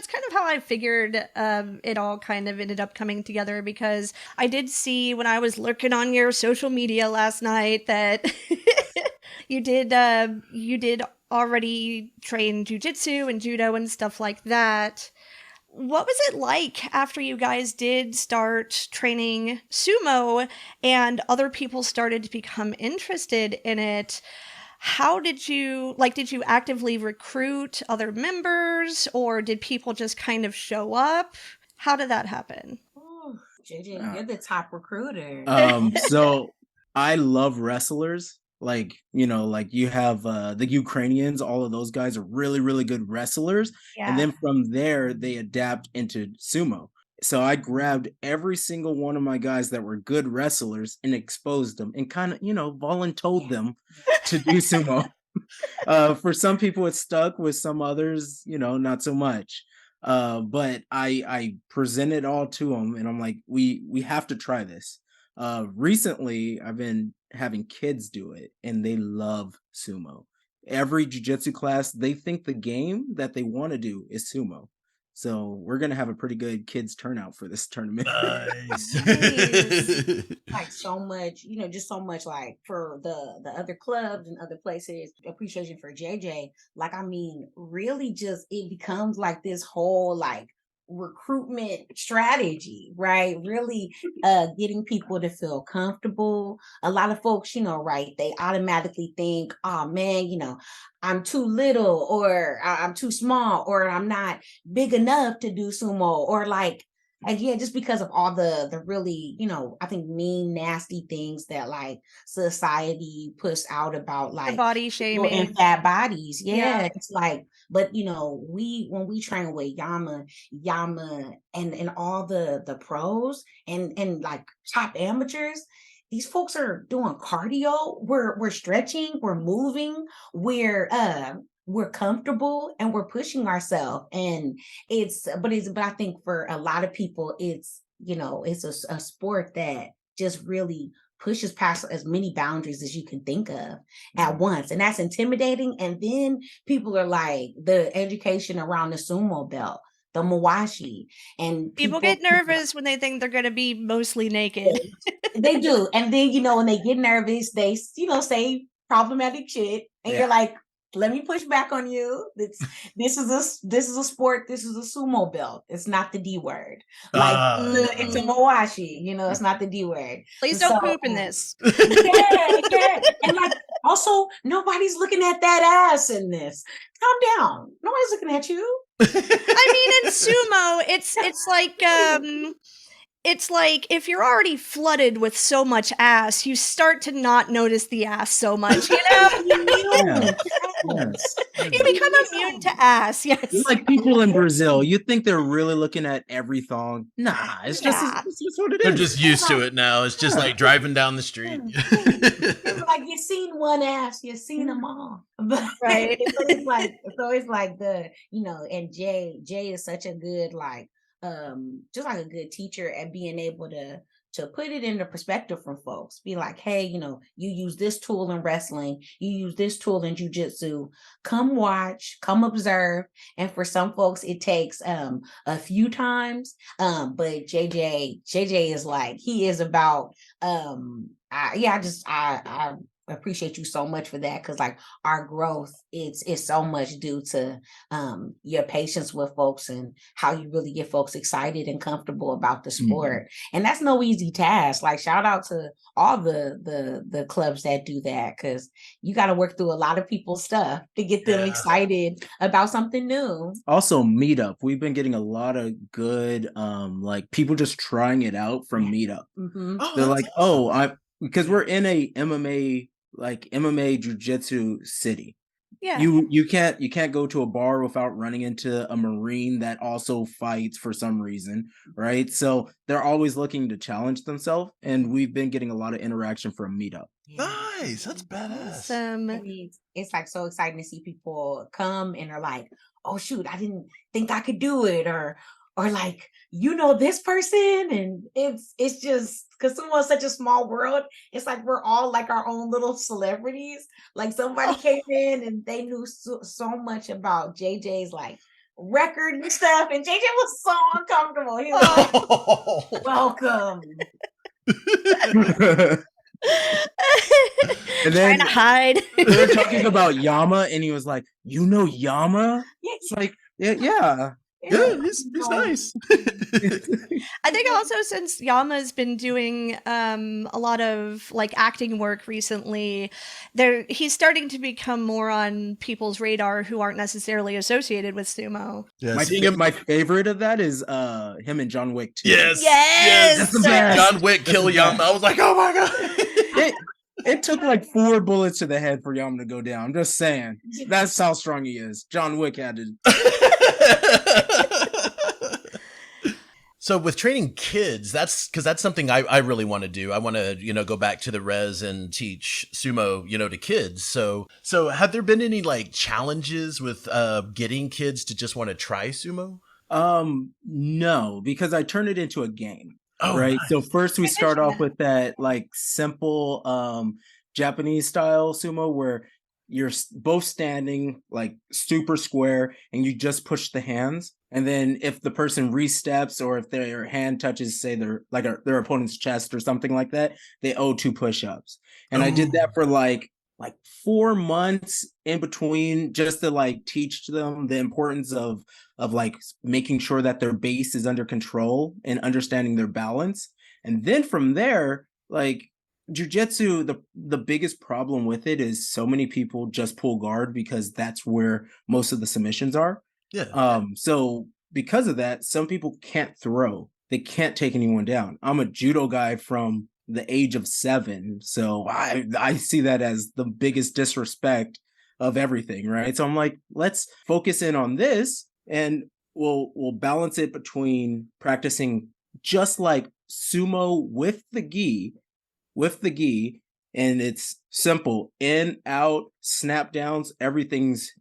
kind of how I figured it all kind of ended up coming together, because I did see when I was lurking on your social media last night that you did already train jujitsu and judo and stuff like that. What was it like after you guys did start training sumo and other people started to become interested in it? How did you actively recruit other members, or did people just kind of show up? How did that happen? Ooh, JJ, you're the top recruiter. So I love wrestlers. Like, like you have the Ukrainians, all of those guys are really, really good wrestlers. Yeah. And then from there, they adapt into sumo. So I grabbed every single one of my guys that were good wrestlers and exposed them and kind of, voluntold them to do sumo. For some people, it stuck. With some others, not so much. But I present it all to them, and I'm like, we have to try this. Recently, I've been having kids do it, and they love sumo. Every jiu-jitsu class, they think the game that they want to do is sumo. So we're gonna have a pretty good kids turnout for this tournament. Nice. Like so much, just so much like for the other clubs and other places, appreciation for JJ. Like, I mean, really just it becomes like this whole like recruitment strategy, right? Really getting people to feel comfortable. A lot of folks, right, they automatically think, oh man, I'm too little, or I'm too small, or I'm not big enough to do sumo, or like, and yeah, just because of all the really, I think mean, nasty things that like society puts out about The like body people in shaming. fat bodies. Yeah, Yeah. it's like, but when we train with Yama, and all the pros and like top amateurs, these folks are doing cardio. We're stretching, we're moving, we're comfortable, and we're pushing ourselves. And but I think for a lot of people, it's it's a sport that just really pushes past as many boundaries as you can think of at once. And that's intimidating. And then people are like, the education around the sumo belt, the mawashi, and People get nervous when they think they're going to be mostly naked. they do. And then, when they get nervous, they, say problematic shit. And you're like, let me push back on you. This is a sport. This is a sumo belt. It's not the D word. Like it's a mawashi. It's not the D word. Please don't poop in this. Yeah. And like, also, nobody's looking at that ass in this. Calm down. Nobody's looking at you. I mean, in sumo, it's like if you're already flooded with so much ass, you start to not notice the ass so much, Yes. You become immune to ass. Yes. It's like people in Brazil, you think they're really looking at every thong. Nah, it's just what it is. They're just used to it now. It's just like driving down the street. It's like you've seen one ass, you've seen them all. But Right. it's always like the, and Jay is such a good like just like a good teacher at being able to put it into perspective from folks. Be like, hey, you use this tool in wrestling, you use this tool in jujitsu. Come watch, come observe. And for some folks, it takes a few times. But JJ is like, he is about I appreciate you so much for that, because like our growth is so much due to your patience with folks and how you really get folks excited and comfortable about the sport. And that's no easy task. Like, shout out to all the clubs that do that, because you got to work through a lot of people's stuff to get them excited about something new. Also, Meetup, we've been getting a lot of good like people just trying it out from Meetup. Mm-hmm. They're like, because we're in a MMA jiu-jitsu city. Yeah. You can't go to a bar without running into a Marine that also fights for some reason, right? So they're always looking to challenge themselves, and we've been getting a lot of interaction from Meetup. Nice. That's badass. I mean, it's like so exciting to see people come and are like, oh shoot, I didn't think I could do it, or like, you know, this person, and it's just because sumo is such a small world. It's like we're all like our own little celebrities. Like somebody came in and they knew so much about JJ's like record and stuff, and JJ was so uncomfortable. He was like, welcome. And Trying then to hide. we were talking about Yama, and he was like, "You know Yama?" It's like, yeah. Yeah, he's nice. I think also since Yama's been doing a lot of like acting work recently, he's starting to become more on people's radar who aren't necessarily associated with sumo. Yes. My favorite of that is him and John Wick too. Yes! That's the best. John Wick kill Yama. I was like, oh my god. It took like 4 bullets to the head for Yama to go down. I'm just saying. That's how strong he is. John Wick had to. So with training kids, that's something I really want to do. I want to, go back to the res and teach sumo, to kids. So have there been any like challenges with getting kids to just want to try sumo? No, because I turned it into a game. Oh, right. Nice. So first we start off with that like simple Japanese style sumo where you're both standing like super square and you just push the hands. And then if the person re-steps or if their hand touches, say their opponent's chest or something like that, they owe 2 push-ups. And I did that for like 4 months in between just to like teach them the importance of like making sure that their base is under control and understanding their balance. And then from there, like jiu-jitsu, the biggest problem with it is so many people just pull guard because that's where most of the submissions are. Yeah. So because of that, some people can't throw. They can't take anyone down. I'm a judo guy from the age of 7, so I see that as the biggest disrespect of everything, right? So I'm like, let's focus in on this, and we'll balance it between practicing just like sumo with the gi, and it's simple: in, out, snap downs, everything's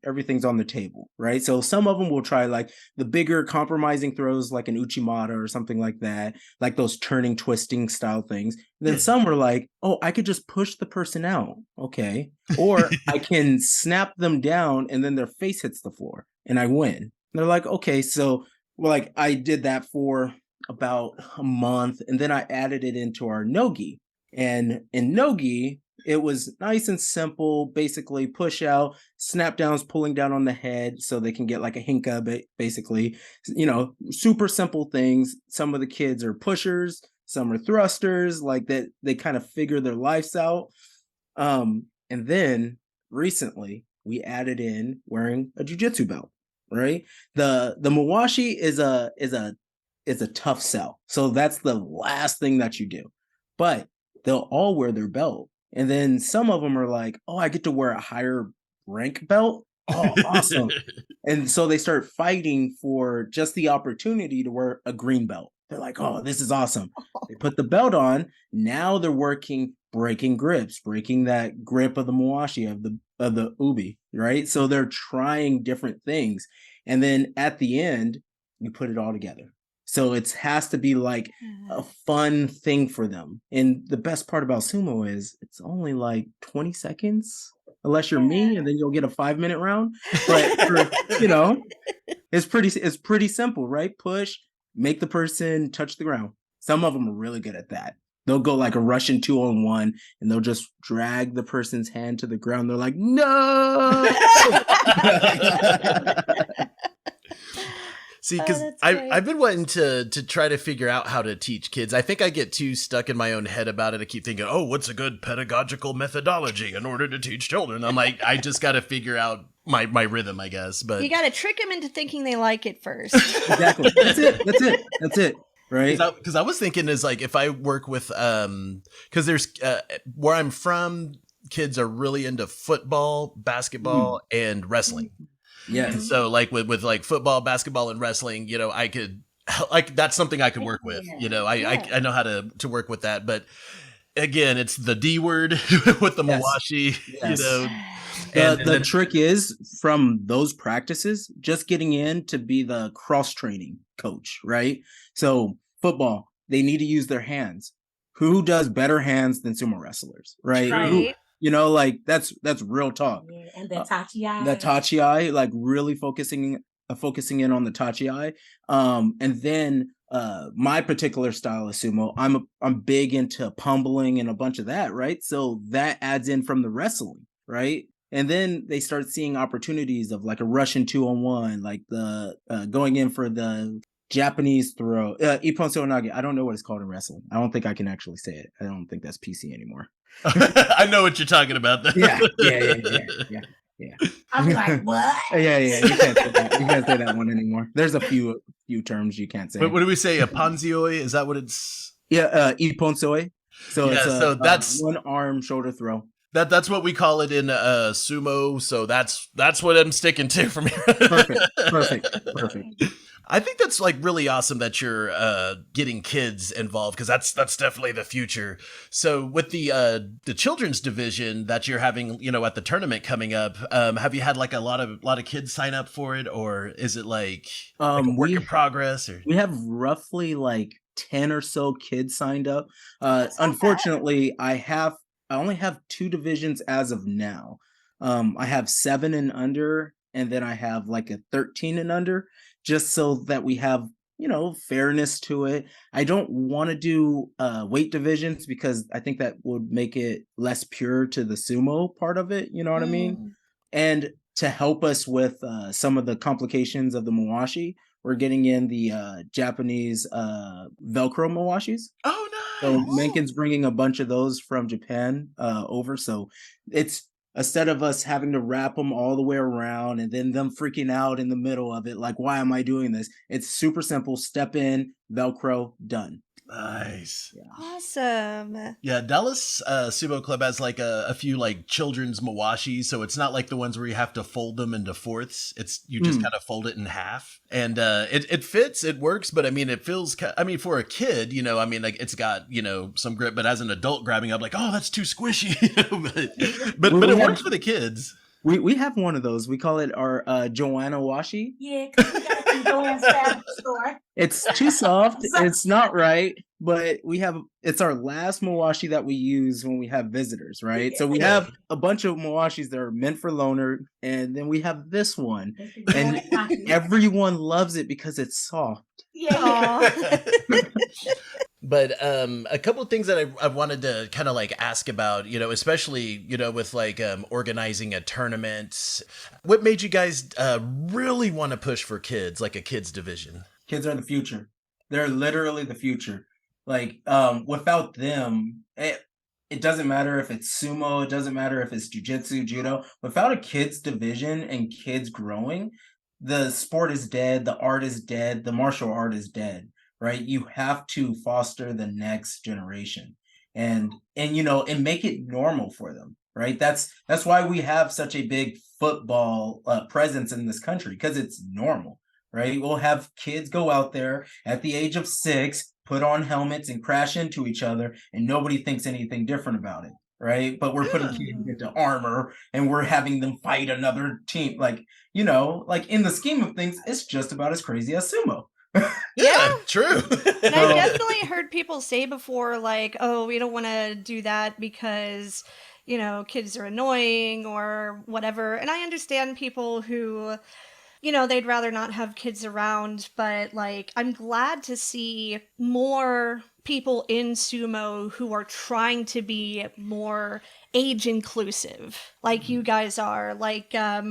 on the table, right? So some of them will try like the bigger compromising throws like an uchimata or something like that, like those turning, twisting style things. Then some are like, oh, I could just push the person out, okay, or I can snap them down and then their face hits the floor and I win. And they're like, okay, so like I did that for about a month, and then I added it into our no-gi. And in no-gi, it was nice and simple, basically push out, snap downs, pulling down on the head so they can get like a hinka, basically, super simple things. Some of the kids are pushers, some are thrusters, like that they kind of figure their lives out. And then recently we added in wearing a jiu-jitsu belt, right? The mawashi is a tough sell. So that's the last thing that you do. But they'll all wear their belt. And then some of them are like, oh, I get to wear a higher rank belt. Oh, awesome. And so they start fighting for just the opportunity to wear a green belt. They're like, oh, this is awesome. They put the belt on. Now they're working, breaking grips, breaking that grip of the mawashi, of the ubi, right? So they're trying different things. And then at the end, you put it all together. So it has to be like a fun thing for them. And the best part about sumo is it's only like 20 seconds, unless you're me, and then you'll get a 5-minute round. But it's pretty simple, right? Push, make the person touch the ground. Some of them are really good at that. They'll go like a Russian 2-on-1 and they'll just drag the person's hand to the ground. They're like, no. See, because I've been wanting to try to figure out how to teach kids. I think I get too stuck in my own head about it. I keep thinking, oh, what's a good pedagogical methodology in order to teach children? I'm like, I just got to figure out my rhythm, I guess. But you got to trick them into thinking they like it first. Exactly. That's it. right? Because I was thinking is like if I work with because there's where I'm from, kids are really into football, basketball, and wrestling. Yes. And so like with like football, basketball, and wrestling, you know, I could like that's something I could work with. You know, I know how to work with that, but again, it's the D word with the Yes. Mawashi, Yes. you know. The trick is from those practices, just getting in to be the cross training coach, right? So football, they need to use their hands. Who does better hands than sumo wrestlers, right? Right. You know, like that's real talk. Yeah, and the tachi-ai. The tachi-ai, like really focusing in on the tachi-ai. And then my particular style of sumo, I'm big into pummeling and a bunch of that, right? So that adds in from the wrestling, right? And then they start seeing opportunities of like a Russian 2-on-1, like the going in for the Japanese throw, Ippon Seonage. I don't know what it's called in wrestling. I don't think I can actually say it. I don't think that's PC anymore. I know what you're talking about. Yeah. I'll be like, what? Yeah. You can't say that. You can't say that one anymore. There's a few terms you can't say. What do we say? A panzioi? Is that what it's? Yeah, ipponsoi. So Yeah, it's so that's one arm shoulder throw. That's what we call it in sumo. So that's what I'm sticking to from here. Perfect. I think that's like really awesome that you're getting kids involved because that's definitely the future. So with the children's division that you're having, you know, at the tournament coming up, have you had like a lot of kids sign up for it, or is it like a work in progress? Or we have roughly like 10 or so kids signed up. Unfortunately, I only have 2 divisions as of now. I have 7 and under, and then I have like a 13 and under, just so that we have, you know, fairness to it. I don't want to do weight divisions because I think that would make it less pure to the sumo part of it. You know what I mean? And to help us with some of the complications of the mawashi, we're getting in the Japanese Velcro mawashis. Oh, nice. So Menken's bringing a bunch of those from Japan over. So it's instead of us having to wrap them all the way around and then them freaking out in the middle of it, like, why am I doing this? It's super simple. Step in, Velcro, done. Nice. Yeah. Awesome. Yeah, Dallas Sumo Club has like a few like children's mawashi, so it's not like the ones where you have to fold them into fourths. It's you just kind of fold it in half, and it fits, it works. But I mean, it feels. I mean, for a kid, you know, I mean, like it's got some grip, but as an adult grabbing up, like, oh, that's too squishy. but it works for the kids. We have one of those. We call it our Joanna washi. Yeah, because we got to go inside the store. It's too soft. It's not right. But it's our last mawashi that we use when we have visitors, right? So we have a bunch of mawashis that are meant for loaner, and then we have this one. And everyone loves it because it's soft. Yeah. But a couple of things that I wanted to kind of like ask about, especially, with like organizing a tournament. What made you guys really want to push for kids, like a kids division? Kids are the future. They're literally the future. Like, without them, it doesn't matter if it's sumo, it doesn't matter if it's jiu-jitsu, judo. Without a kids division and kids growing, the sport is dead, the art is dead, the martial art is dead, right? You have to foster the next generation and make it normal for them, right? That's why we have such a big football presence in this country, because it's normal, right? We'll have kids go out there at the age of 6, put on helmets and crash into each other, and nobody thinks anything different about it, right? But we're putting kids into armor and we're having them fight another team. Like, like in the scheme of things, it's just about as crazy as sumo. Yeah, true. And I definitely heard people say before, like, oh, we don't want to do that because, kids are annoying or whatever. And I understand people who, they'd rather not have kids around, but like, I'm glad to see more people in sumo who are trying to be more age inclusive, like you guys are. Like, a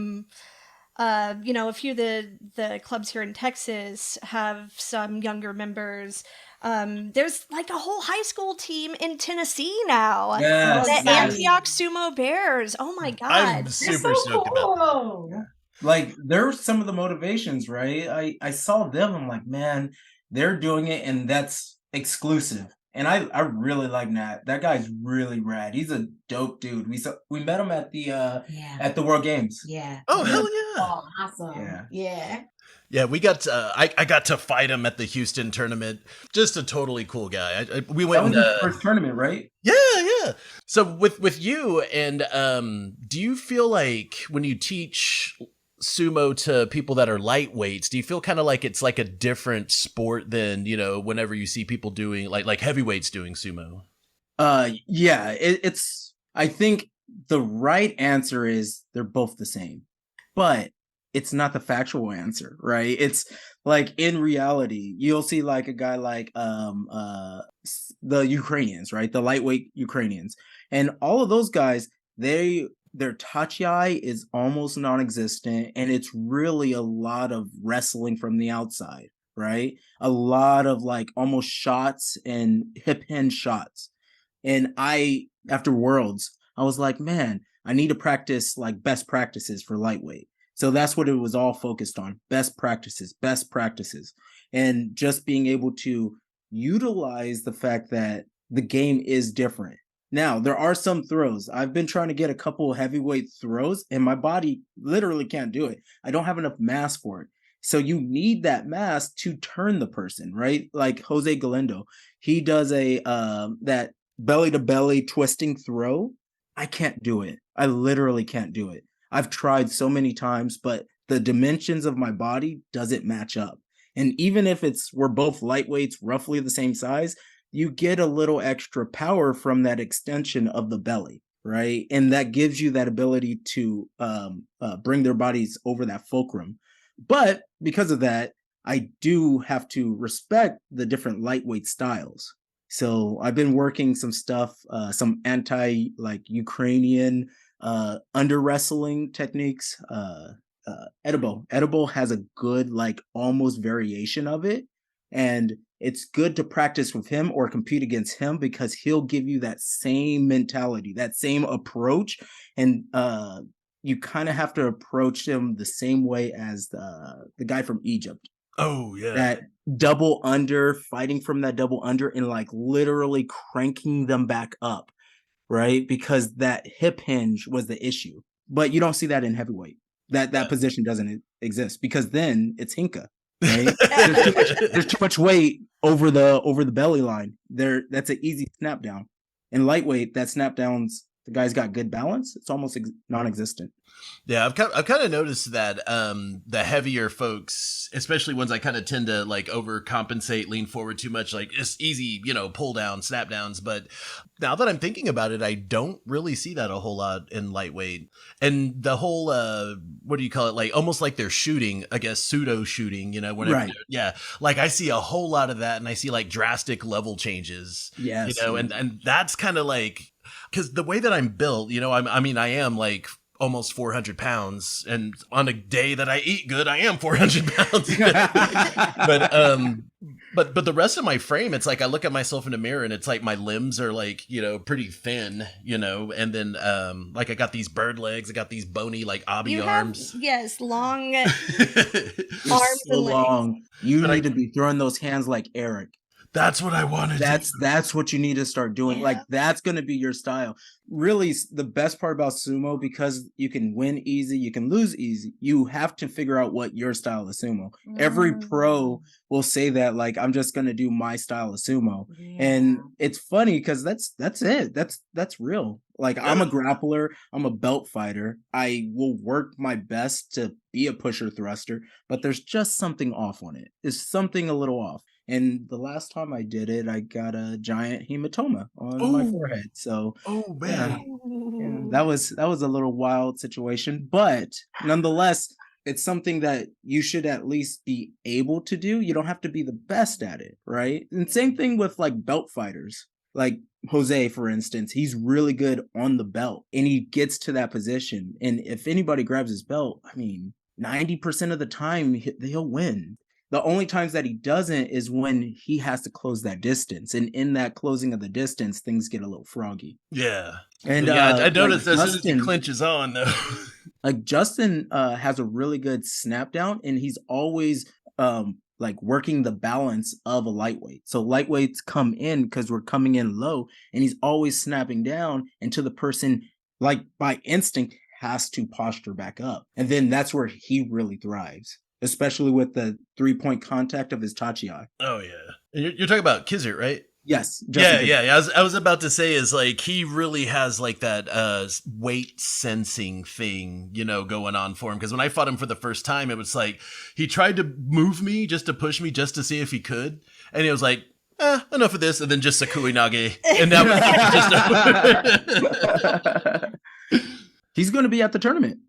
few of the clubs here in Texas have some younger members. There's like a whole high school team in Tennessee now. Yes, The Antioch Sumo Bears. Oh my God. I'm super stoked about that. Like, there's some of the motivations, right? I saw them. I'm like, man, they're doing it, and that's exclusive. And I really like Nat. That guy's really rad. He's a dope dude. We met him at the World Games. Yeah. Oh, Yeah. hell yeah. Oh, awesome. Yeah. Yeah, we got I got to fight him at the Houston tournament. Just a totally cool guy. We That went was his first tournament, right? yeah, yeah. So with you and do you feel like when you teach sumo to people that are lightweights, do you feel kind of like it's like a different sport than, whenever you see people doing like heavyweights doing sumo? Yeah, it's I think the right answer is they're both the same, but it's not the factual answer, right? It's like in reality, you'll see like a guy like the Ukrainians, right? The lightweight Ukrainians. And all of those guys, their tachi is almost non-existent, and it's really a lot of wrestling from the outside, right? A lot of like almost shots and hip hinge shots. And after Worlds, I was like, man, I need to practice like best practices for lightweight. So that's what it was all focused on: best practices, and just being able to utilize the fact that the game is different. Now, there are some throws. I've been trying to get a couple heavyweight throws, and my body literally can't do it. I don't have enough mass for it. So you need that mass to turn the person, right? Like Jose Galindo, he does that belly to belly twisting throw. I can't do it. I literally can't do it. I've tried so many times, but the dimensions of my body doesn't match up. And even if we're both lightweights, roughly the same size, you get a little extra power from that extension of the belly, right? And that gives you that ability to bring their bodies over that fulcrum. But because of that, I do have to respect the different lightweight styles. So I've been working some stuff, some anti like Ukrainian under wrestling techniques. Edible has a good like almost variation of it, and it's good to practice with him or compete against him because he'll give you that same mentality, that same approach, and you kind of have to approach him the same way as the guy from Egypt. Oh yeah. That double under, fighting from that double under and like literally cranking them back up, right? Because that hip hinge was the issue. But you don't see that in heavyweight. That position doesn't exist because then it's Hinka, right? there's too much weight over the belly line. That's an easy snap down. In lightweight, that snap downs, the guy's got good balance. It's almost non-existent. Yeah, I've kind of noticed that the heavier folks, especially ones I kind of tend to like overcompensate, lean forward too much, like it's easy, pull down, snap downs. But now that I'm thinking about it, I don't really see that a whole lot in lightweight. And the whole, what do you call it? Like almost like they're shooting, I guess, pseudo shooting, whenever, right. Yeah. Like I see a whole lot of that, and I see like drastic level changes, yes, and that's kind of like, because the way that I'm built, I am like almost 400 pounds, and on a day that I eat good, I am 400 pounds. but the rest of my frame, it's like I look at myself in the mirror and it's like my limbs are like, pretty thin, and then like I got these bird legs, I got these bony like obby arms. Yes, long arms so and legs. Long. You need to be throwing those hands like Eric. That's what I wanted. That's what you need to start doing. Yeah. Like that's going to be your style. Really, the best part about sumo, because you can win easy, you can lose easy. You have to figure out what your style of sumo. Every pro will say that, like, I'm just going to do my style of sumo. Yeah. And it's funny because that's it. That's real. Like I'm a grappler, I'm a belt fighter. I will work my best to be a pusher thruster, but there's just something off on it. There's something a little off. And the last time I did it, I got a giant hematoma on my forehead. So, man, yeah, that was a little wild situation. But nonetheless, it's something that you should at least be able to do. You don't have to be the best at it, right? And same thing with like belt fighters. Like Jose, for instance, he's really good on the belt, and he gets to that position. And if anybody grabs his belt, I mean, 90% of the time he'll win. The only times that he doesn't is when he has to close that distance. And in that closing of the distance, things get a little froggy. Yeah. And yeah, I noticed like as soon as he clinches on, though. Like Justin has a really good snap down, and he's always like working the balance of a lightweight. So lightweights come in because we're coming in low, and he's always snapping down until the person, like by instinct, has to posture back up. And then that's where he really thrives, especially with the 3-point contact of his tachiai. Oh yeah, you're talking about Kizzert, right? Yes. Yeah. I was about to say is like he really has like that weight sensing thing, you know, going on for him. Because when I fought him for the first time, it was like he tried to move me just to push me just to see if he could, and he was like, enough of this, and then just Sakui Nage, and that was just. He's going to be at the tournament.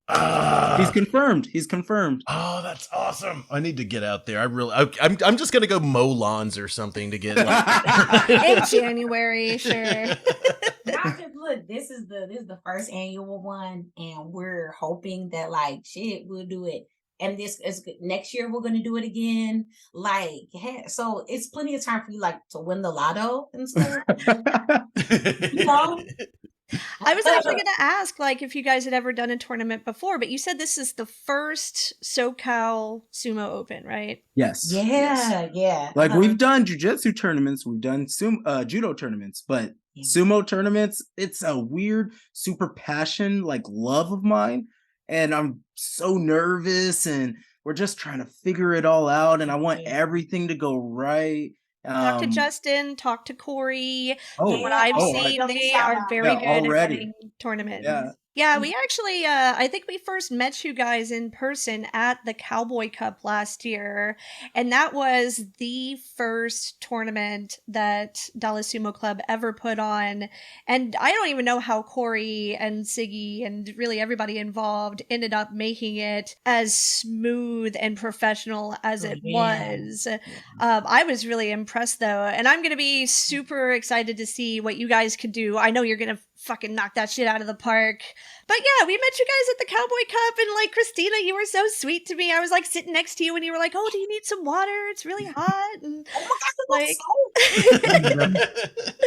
He's confirmed. Oh, that's awesome! I need to get out there. I'm just gonna go mow lawns or something to get like in January, sure. Look, this is the first annual one, and we're hoping that like shit we'll do it. And this is next year we're gonna do it again. Like, so it's plenty of time for you like to win the lotto and stuff. You know? I was actually going to ask, like, if you guys had ever done a tournament before, but you said this is the first SoCal Sumo Open, right? Yes. Yeah. Like we've done jiu-jitsu tournaments, we've done judo tournaments, but sumo tournaments, it's a weird, super passion, like love of mine. And I'm so nervous, and we're just trying to figure it all out, and I want everything to go right. Talk to Justin, talk to Corey. From what I've seen, they are very good at running tournaments. Yeah, we actually, I think we first met you guys in person at the Cowboy Cup last year, and that was the first tournament that Dallas Sumo Club ever put on, and I don't even know how Corey and Siggy and really everybody involved ended up making it as smooth and professional as it was. I was really impressed, though, and I'm going to be super excited to see what you guys could do. I know you're going to fucking knock that shit out of the park. But yeah, we met you guys at the Cowboy Cup, and like Christina, you were so sweet to me. I was like sitting next to you and you were like, "Oh, do you need some water? It's really hot." And like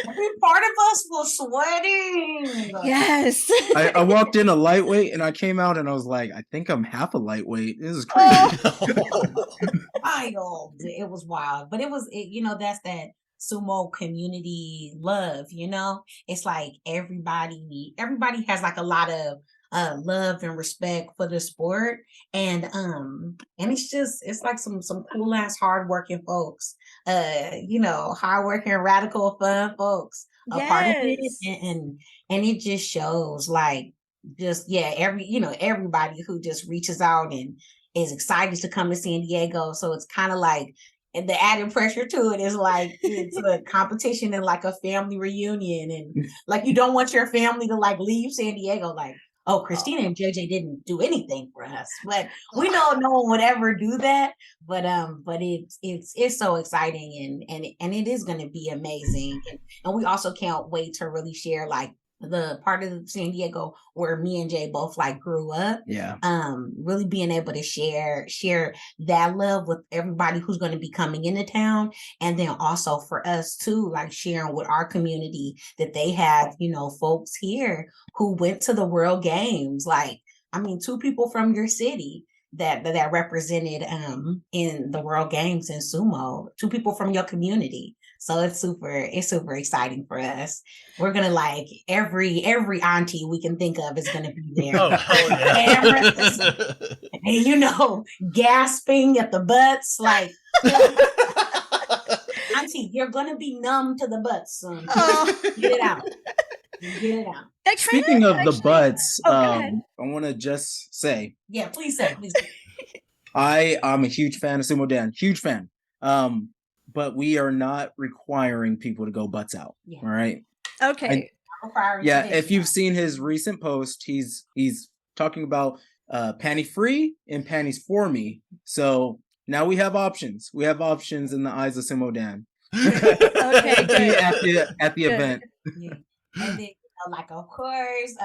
every part of us was sweating. Yes. I walked in a lightweight and I came out and I was like, I think I'm half a lightweight. This is crazy. Wild. It was wild. But that's that sumo community love, it's like everybody has like a lot of love and respect for the sport, and it's like some cool ass hardworking folks, hardworking, radical, fun folks a part of it, and it just shows like everybody who just reaches out and is excited to come to San Diego. So it's kind of like, and the added pressure to it is like it's a competition and like a family reunion, and like you don't want your family to like leave San Diego like, oh, Christina and JJ didn't do anything for us, but we know no one would ever do that. But it's so exciting, and it is going to be amazing, and we also can't wait to really share like the part of San Diego where me and Jay both like grew up. Really being able to share that love with everybody who's going to be coming into town, and then also for us too, like sharing with our community that they have, folks here who went to the World Games. Like, I mean, 2 people from your city that represented in the World Games in sumo, 2 people from your community. So it's super exciting for us. We're gonna like every auntie we can think of is gonna be there. Oh, hell yeah. And gasping at the butts, like auntie, you're gonna be numb to the butts soon. Get it out. Speaking of the butts, I want to just say. Yeah, please say. I'm a huge fan of Sumo Dan. Huge fan. But we are not requiring people to go butts out. Yeah. All right. Okay. If you've seen his recent post, he's talking about panty free and panties for me. So now we have options. We have options in the eyes of Sumo Dan. Okay, good. at the event. Yeah. And then like, of course,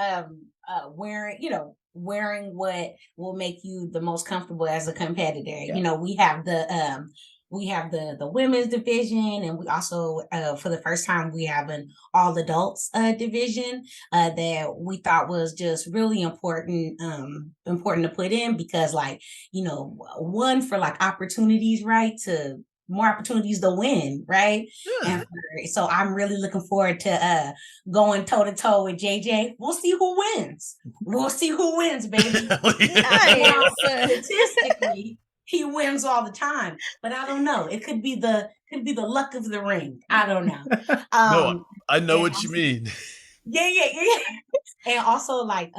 wearing what will make you the most comfortable as a competitor. We have the we have the women's division, and we also for the first time we have an all adults division that we thought was just really important to put in, because like, one, for like opportunities, right, to more opportunities to win, right? Yeah. So I'm really looking forward to going toe to toe with JJ. We'll see who wins. We'll see who wins, baby. Hell yeah. Now, Nice. statistically, he wins all the time, but I don't know. It could be the luck of the ring. I don't know. No, I know And what you mean. yeah. And also like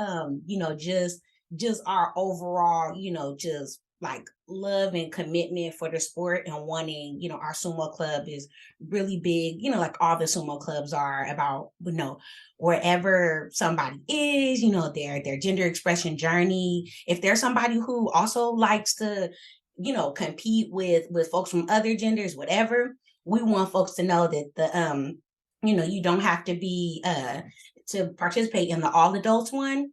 just our overall, just like love and commitment for the sport, and wanting, our sumo club is really big, like all the sumo clubs are, about, wherever somebody is, their gender expression journey. If there's somebody who also likes to, compete with folks from other genders, whatever, we want folks to know that you don't have to be to participate in the all adults one.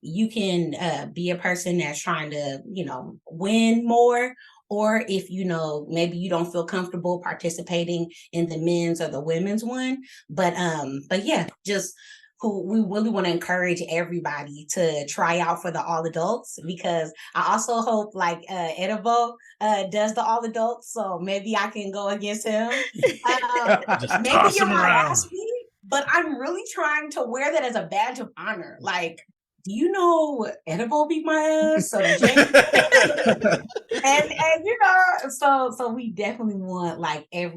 You can be a person that's trying to, win more, or if maybe you don't feel comfortable participating in the men's or the women's one. But yeah, just who we really want to encourage everybody to try out for the all adults, because I also hope like Edibo does the all adults, so maybe I can go against him. Just Maybe toss you him might around. ask me, but I'm really trying to wear that as a badge of honor. Like, do you know Edible beat my ass? So and so we definitely want like and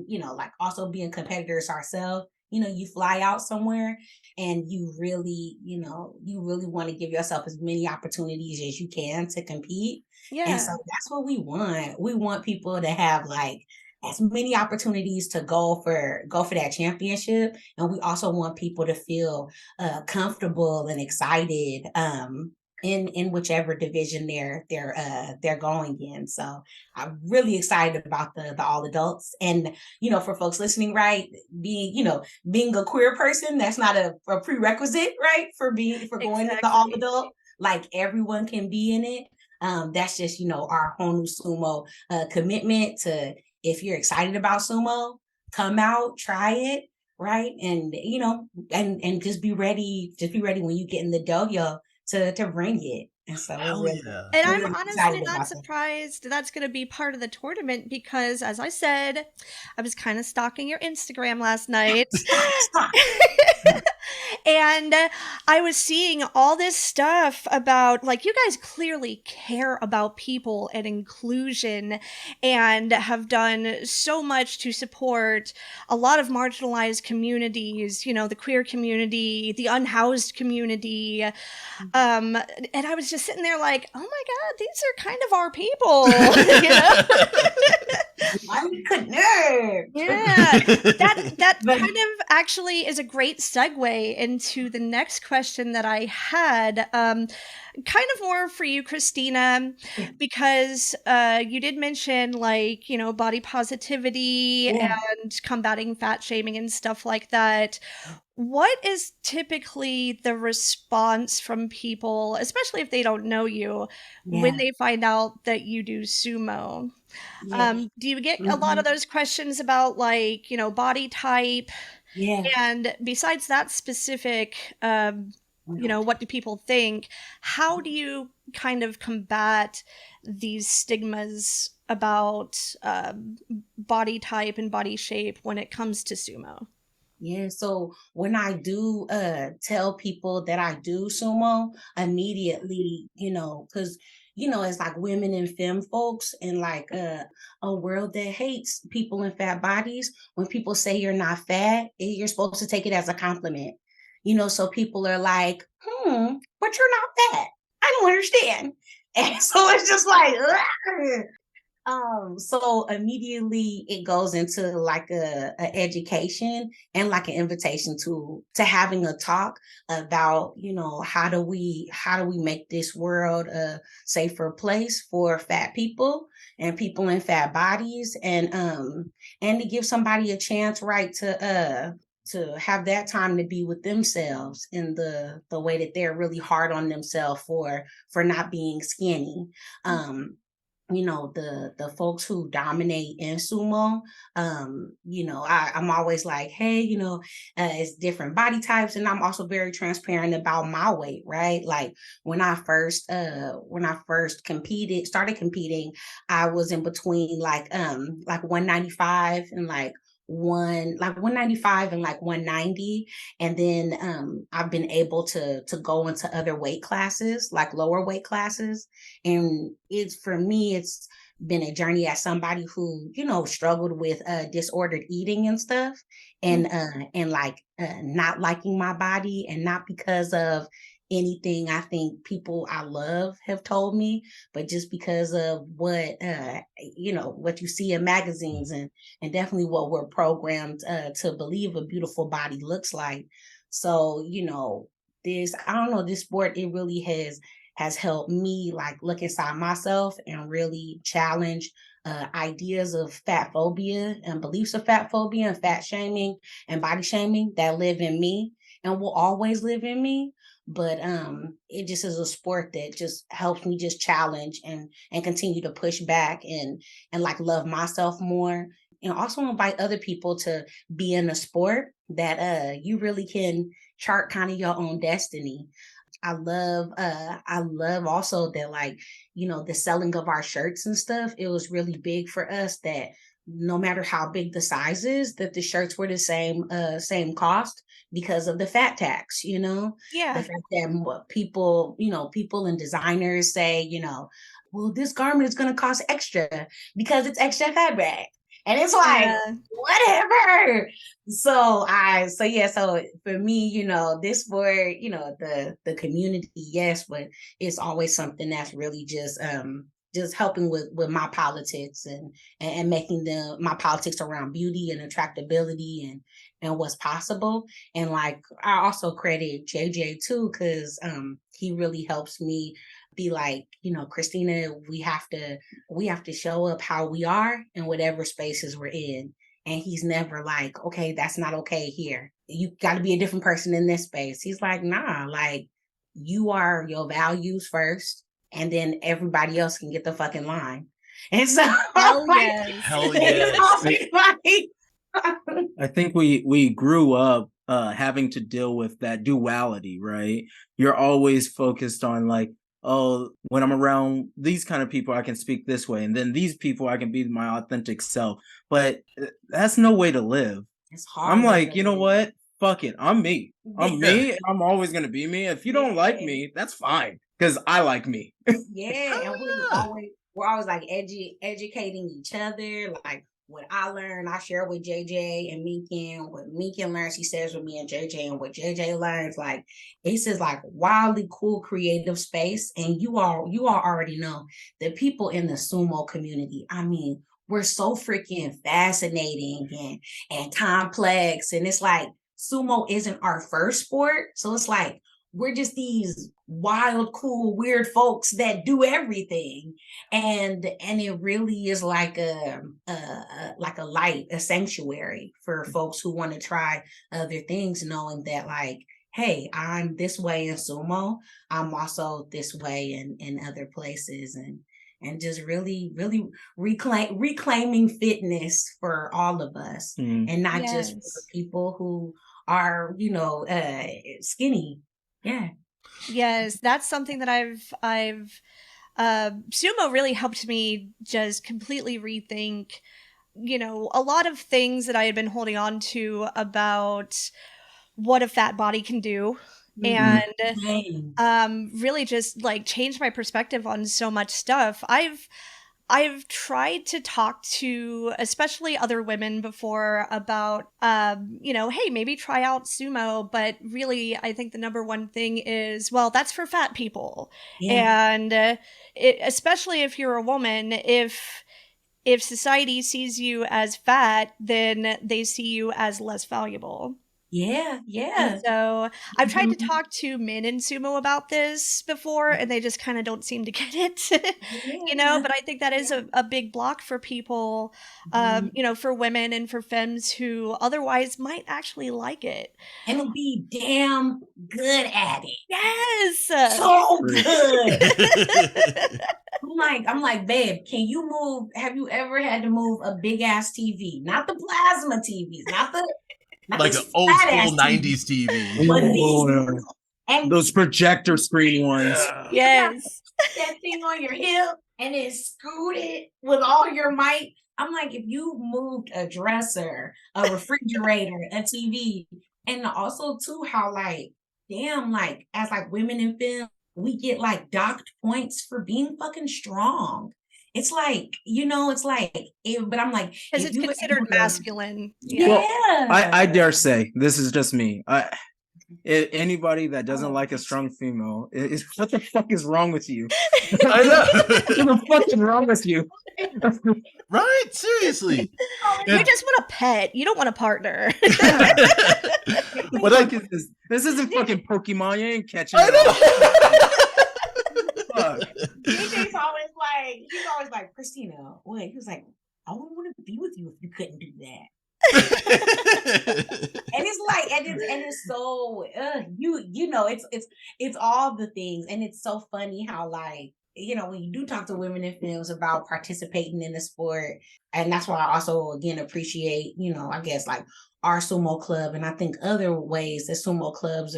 like also being competitors ourselves. You fly out somewhere and you really want to give yourself as many opportunities as you can to compete. And so Yeah. that's what we want. We want people to have like as many opportunities to go for that championship, and we also want people to feel comfortable and excited in whichever division they're going in. So I'm really excited about the all adults. And for folks listening, right, being a queer person, that's not a prerequisite, right, for going to the all Exactly. adult. Like, everyone can be in it. That's just our Honu Sumo commitment to, if you're excited about sumo, come out, try it, right? And and just be ready. Just be ready when you get in the dojo to bring it. And so Hell yeah. And we're I'm really honestly excited not about that. surprised that's going to be part of the tournament because, as I said, I was kind of stalking your Instagram last night. Stop. And I was seeing all this stuff about, like, you guys clearly care about people and inclusion and have done so much to support a lot of marginalized communities, the queer community, the unhoused community. And I was just sitting there like, oh my God, these are kind of our people, I'm connect. Yeah, that But kind of actually is a great segue into the next question that I had. Kind of more for you, Christina, yeah, because you did mention like, body positivity yeah, and combating fat shaming and stuff like that. What is typically the response from people, especially if they don't know you, when yeah, they find out that you do sumo? yeah. Do you get a lot Mhm. of those questions about like, body type? Yeah. And besides that specific, what do people think? How do you kind of combat these stigmas about body type and body shape when it comes to sumo? Yeah, so when I do tell people that I do sumo, immediately, because it's like women and femme folks in like a world that hates people in fat bodies. When people say you're not fat, you're supposed to take it as a compliment. So people are like, but you're not fat. I don't understand. And so it's just like, so immediately it goes into like a education and like an invitation to having a talk about, how do we make this world a safer place for fat people and people in fat bodies, and to give somebody a chance, right, to have that time to be with themselves in the way that they're really hard on themselves for not being skinny. the folks who dominate in sumo. I'm always like, hey, it's different body types, and I'm also very transparent about my weight, right? Like when I first started competing, I was in between like 195 and like 195 and like 190, and then I've been able to go into other weight classes, like lower weight classes. And it's for me, it's been a journey as somebody who, struggled with disordered eating and stuff, and like not liking my body, and not because of anything I think people I love have told me, but just because of what you see in magazines, and definitely what we're programmed to believe a beautiful body looks like. So, I don't know, this sport, it really has helped me like look inside myself and really challenge ideas of fat phobia and beliefs of fat phobia and fat shaming and body shaming that live in me and will always live in me. But it just is a sport that just helps me just challenge and continue to push back and like love myself more, and also invite other people to be in a sport that you really can chart kind of your own destiny. I love also that, like, the selling of our shirts and stuff, it was really big for us that no matter how big the size is, that the shirts were the same cost because of the fat tax, the Yeah. fact that people and designers say, well, this garment is going to cost extra because it's extra fabric. And it's like, Yeah. whatever. So for me, this sport, the community, yes, but it's always something that's really just helping with my politics, and making my politics around beauty and attractability and what's possible. And like, I also credit JJ too, because he really helps me be like, Christina, we have to show up how we are in whatever spaces we're in. And he's never like, okay, that's not okay here. You got to be a different person in this space. He's like, nah, like, you are your values first, and then everybody else can get the fucking line. And so, Hell like, yes. Hell it's yes. always like, I think we grew up having to deal with that duality, right? You're always focused on like, oh, when I'm around these kind of people, I can speak this way, and then these people, I can be my authentic self. But that's no way to live. it's I'm hard. like, you know what? Fuck it. I'm me. I'm me, and I'm always gonna be me. If you don't like Yeah. me, that's fine, because I like me. Yeah, and Yeah. we're always like educating each other. Like, what I learned, I share with JJ and Meekin. What Meekin learns, he shares with me and JJ, and what JJ learns, like, it's just like wildly cool creative space. And you all already know the people in the sumo community. I mean, we're so freaking fascinating and complex. And it's like sumo isn't our first sport, so it's like we're just these wild, cool, weird folks that do everything. And it really is like a light, a sanctuary for folks who want to try other things, knowing that, like, hey, I'm this way in sumo, I'm also this way in other places. And just really, really reclaiming fitness for all of us, Mm. and not just for Yes. people who are, skinny. Yeah. Yes, that's something that I've sumo really helped me just completely rethink, a lot of things that I had been holding on to about what a fat body can do, Mm. and Same. really just like change my perspective on so much stuff. I've tried to talk to especially other women before about, hey, maybe try out sumo, but really, I think the number one thing is, well, that's for fat people. Yeah. And especially if you're a woman, if society sees you as fat, then they see you as less valuable. Yeah. And Yeah. so I've tried to Mhm. talk to men in sumo about this before, and they just kind of don't seem to get it, Yeah. but I think that is a big block for people, Mhm. for women and for femmes who otherwise might actually like it. And it'll be damn good at it. Yes! So True. good. I'm like, babe, can you move? Have you ever had to move a big ass TV? Not the plasma TVs, not like these an old fat school ass 90s TV. but Oh, these, and those projector screen ones. you got Yes. that thing on your hip and it scooted with all your might. I'm like, if you moved a dresser, a refrigerator, a TV, and also too how like, damn, like as like women in film, we get like docked points for being fucking strong. It's like, it's like, but I'm like, Because if it's you were considered able to- masculine. yeah. Well, I dare say, this is just me. Anybody that doesn't like a strong female, what the fuck is wrong with you? I know. What the fuck is wrong with you? Right? Seriously. You just want a pet. You don't want a partner. What the fuck is this? This isn't fucking Pokemon. You ain't catching I it. know. Fuck. DJ's he's always like, Christina, wait, he was like, I wouldn't want to be with you if you couldn't do that. And it's like, and it's so, it's all the things, and it's so funny how like, when you do talk to women in films about participating in the sport, and that's why I also again appreciate, I guess like our sumo club, and I think other ways that sumo clubs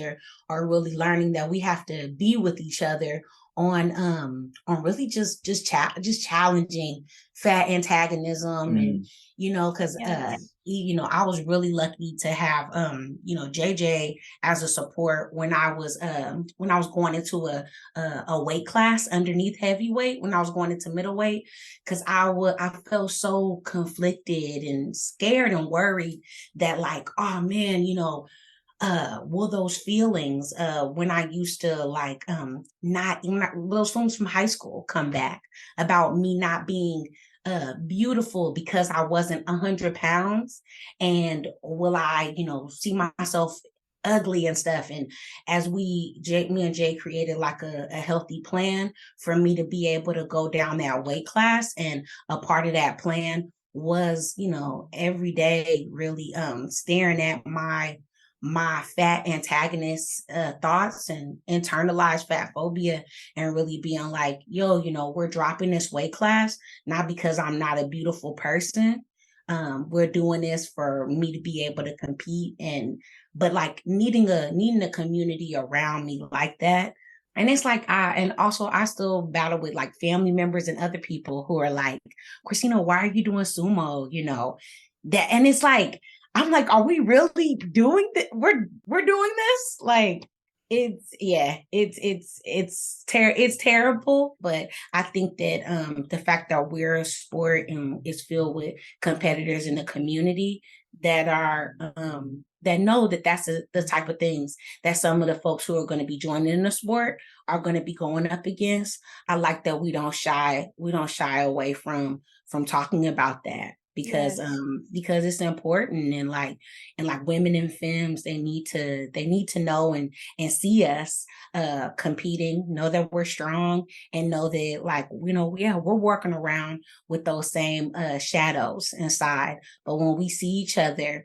are really learning that we have to be with each other on really just challenging fat antagonism and because Yes. I was really lucky to have JJ as a support when I was going into a weight class underneath heavyweight, when I was going into middleweight, because I felt so conflicted and scared and worried that like, oh man, will those feelings when I used to like not those feelings from high school come back about me not being beautiful because I wasn't 100 pounds, and will I see myself ugly and stuff. And as me and Jay created like a healthy plan for me to be able to go down that weight class, and a part of that plan was every day really staring at my fat antagonist thoughts and internalized fat phobia, and really being like, yo, we're dropping this weight class, not because I'm not a beautiful person. We're doing this for me to be able to compete, but like needing a community around me like that. And it's like, I still battle with like family members and other people who are like, Christina, why are you doing sumo? That, and it's like, I'm like, are we really doing that? We're doing this? Like, it's terrible. But I think that the fact that we're a sport and is filled with competitors in the community that are that know that that's the type of things that some of the folks who are going to be joining in the sport are going to be going up against. I like that we don't shy away from talking about that, because Yes. because it's important, and like women in films, they need to know and see us competing, know that we're strong, and know that like we're working around with those same shadows inside. But when we see each other,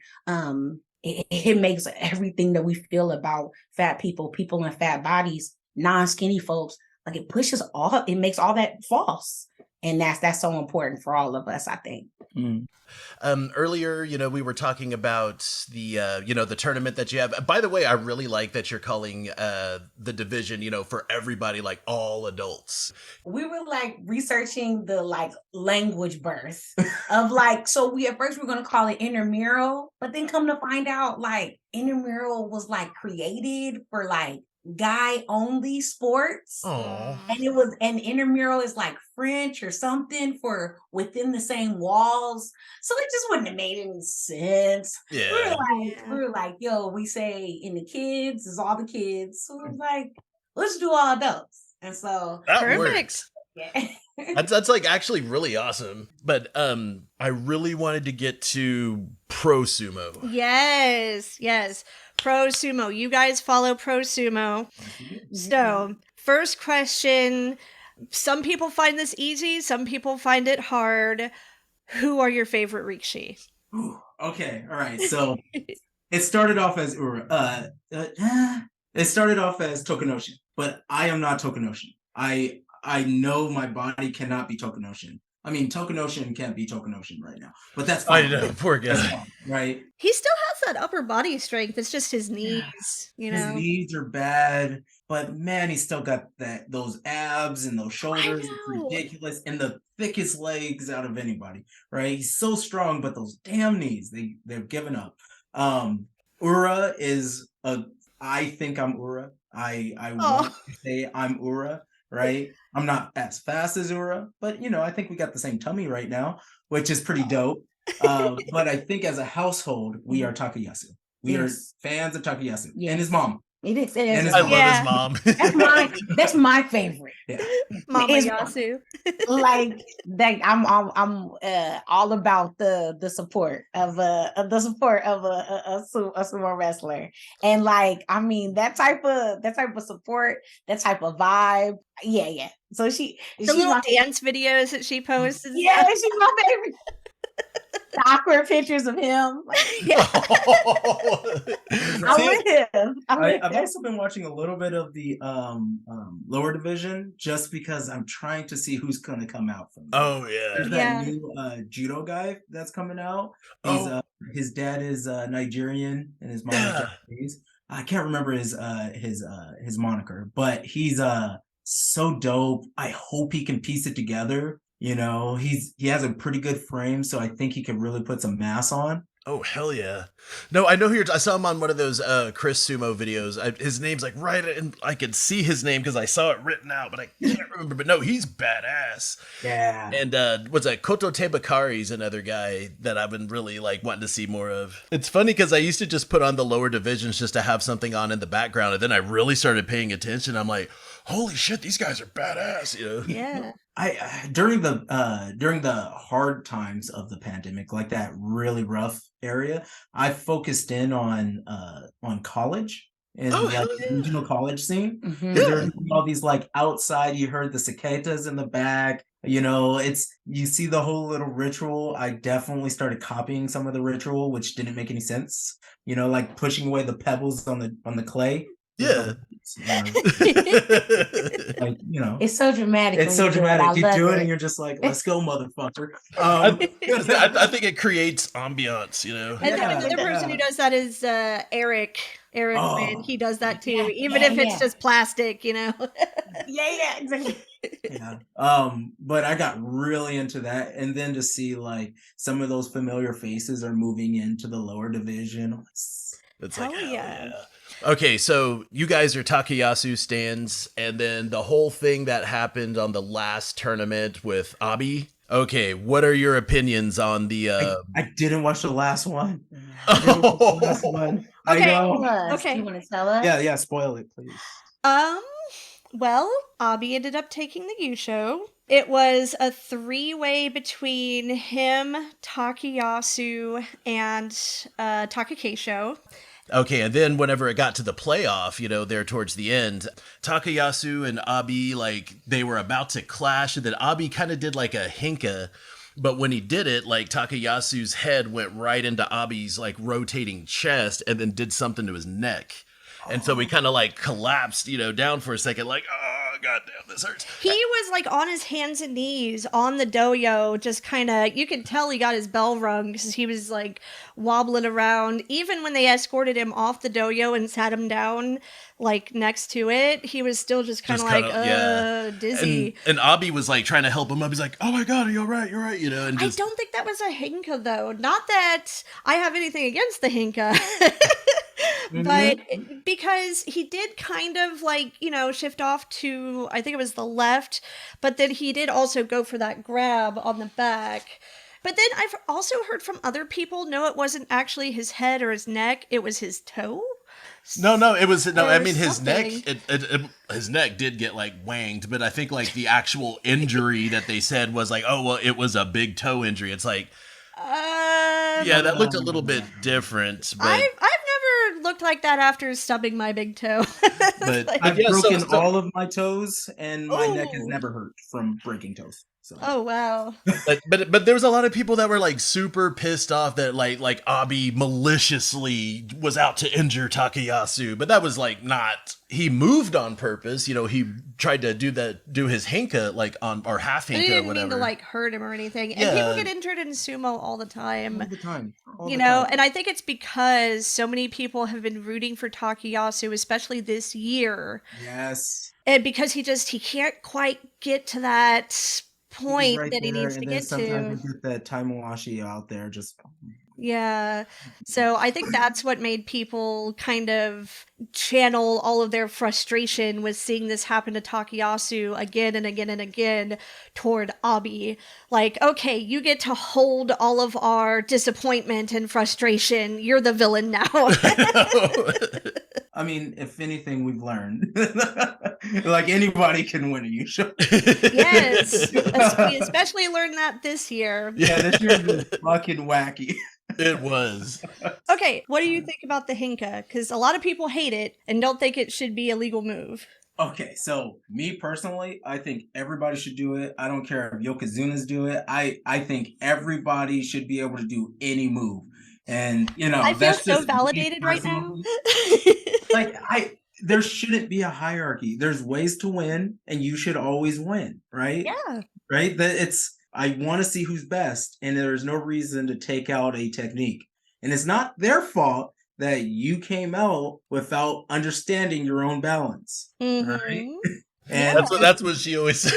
it makes everything that we feel about fat people in fat bodies, non-skinny folks, like it makes all that false. And that's so important for all of us, I think. Earlier, we were talking about the the tournament that you have. By the way, I really like that you're calling the division, for everybody, like all adults. We were like researching the like language birth of like, so at first we were going to call it intramural, but then come to find out like intramural was like created for like guy only sports. Oh, And intramural is like French or something for within the same walls. So it just wouldn't have made any sense. yeah. We were like, yo, we say in the kids is all the kids. So we were like, let's do all adults. And so That Perfect. works. yeah. That's like actually really awesome. But I really wanted to get to pro sumo. Yes. Pro sumo. You guys follow pro sumo. So, first question. Some people find this easy. Some people find it hard. Who are your favorite rikishi? Okay, all right. So it started off as Tokunoshi, but I am not Tokunoshi. I I know my body cannot be Tokunoshin. I mean, Tokunoshin can't be Tokunoshin right now, but that's I fine. know, poor That's guy. fine, right? He still has that upper body strength. It's just his Yeah. knees, you His know. knees are bad, but man, he's still got those abs and those I shoulders. It's know. ridiculous, and the thickest legs out of anybody. Right? He's so strong, but those damn knees, they've given up. Ura is a. I think I'm Ura. I want to say I'm Ura. Right? I'm not as fast as Ura, but I think we got the same tummy right now, which is pretty dope. But I think as a household, we are Takayasu. We are fans of Takayasu and his mom. It is. And his I mom. love his mom. That's my favorite. Yeah. Mama It's Yasu. like that. I'm all about the support of a sumo wrestler, and like I mean that type of support, that type of vibe. Yeah. So The little dance videos that she posts. Yeah, she's my favorite. The awkward pictures of him. I've also been watching a little bit of the lower division just because I'm trying to see who's going to come out from there. Oh yeah. There's that new judo guy that's coming out. He's his dad is Nigerian and his mom is Japanese. I can't remember his moniker, but he's so dope. I hope he can piece it together. He has a pretty good frame, so I think he could really put some mass on. Oh hell yeah! No, I know who I saw him on one of those Chris Sumo videos. His name's like right, and I could see his name because I saw it written out, but I can't remember. But no, he's badass. Yeah. And what's that? Koto Tebakari's another guy that I've been really like wanting to see more of. It's funny because I used to just put on the lower divisions just to have something on in the background, and then I really started paying attention. I'm like, holy shit, these guys are badass. Yeah. I during the hard times of the pandemic, like that really rough area, I focused in on college and the regional college scene. There's all these like outside, you heard the cicadas in the back. You see the whole little ritual. I definitely started copying some of the ritual, which didn't make any sense. Like pushing away the pebbles on the clay. Yeah. It's so dramatic. It's so dramatic. You do it and you're just like, let's go, motherfucker. I think it creates ambiance, And then another person who does that is Eric. Man, he does that too, even if it's just plastic, Yeah, exactly. But I got really into that, and then to see like some of those familiar faces are moving into the lower division. It's like, hell yeah. Okay, so you guys are Takayasu stands, and then the whole thing that happened on the last tournament with Abi. Okay, what are your opinions on the... I didn't watch the last one. Okay. I know. Okay. You want to tell us? Yeah, spoil it, please. Well, Abi ended up taking the Yusho. It was a 3-way between him, Takayasu, and Takakeisho. Okay, and then whenever it got to the playoff, there towards the end, Takayasu and Abi, like, they were about to clash, and then Abi kind of did like a hinka, but when he did it, like, Takayasu's head went right into Abi's, like, rotating chest, and then did something to his neck. And so we kind of, like, collapsed, down for a second, like, oh, goddamn, this hurts. He was, like, on his hands and knees on the doyo, just kind of, you could tell he got his bell rung because he was, like, wobbling around. Even when they escorted him off the doyo and sat him down, like, next to it, he was still just kind of like, dizzy. And Abi was, like, trying to help him up. He's like, oh, my God, are you all right? You're right, And just... I don't think that was a hinka, though. Not that I have anything against the hinka. But because he did kind of like, shift off to, I think it was the left, but then he did also go for that grab on the back. But then I've also heard from other people, no, it wasn't actually his head or his neck, it was his toe. No, it was, I mean, his neck, his neck did get like wanged, but I think like the actual injury that they said was like, oh, well, it was a big toe injury. It's like, yeah, that looked a little bit different. But I've never looked like that after stubbing my big toe. But I've broken all of my toes, and my neck has never hurt from breaking toes. So. Oh wow. But there was a lot of people that were like super pissed off that like Abi maliciously was out to injure Takayasu, but that was like not, he moved on purpose. You know, he tried to do his hinka like on, or half But he hinka, didn't whatever. mean to like hurt him or anything. And Yeah. people get injured in sumo all the time. All the time. You know, and I think it's because so many people have been rooting for Takayasu, especially this year. Yes. And because he can't quite get to that point right that he there, needs to and get sometimes to. we get that Taimawashi out there just. Yeah. So I think that's what made people kind of channel all of their frustration with seeing this happen to Takayasu again and again and again toward Abi. Like, okay, you get to hold all of our disappointment and frustration. You're the villain now. I mean, if anything, we've learned. Like, anybody can win a usually. Yes. We especially learned that this year. Yeah, this year was fucking wacky. It was. Okay, what do you think about the Hinka? Because a lot of people hate it and don't think it should be a legal move. Okay, so me personally, I think everybody should do it. I don't care if Yokozunas do it. I think everybody should be able to do any move. And, you know, I feel that's so just validated right now. Like, there shouldn't be a hierarchy. There's ways to win, and you should always win, right? Yeah. Right? I want to see who's best, and there's no reason to take out a technique. And it's not their fault that you came out without understanding your own balance. Mm-hmm. Right? And that's what she always said.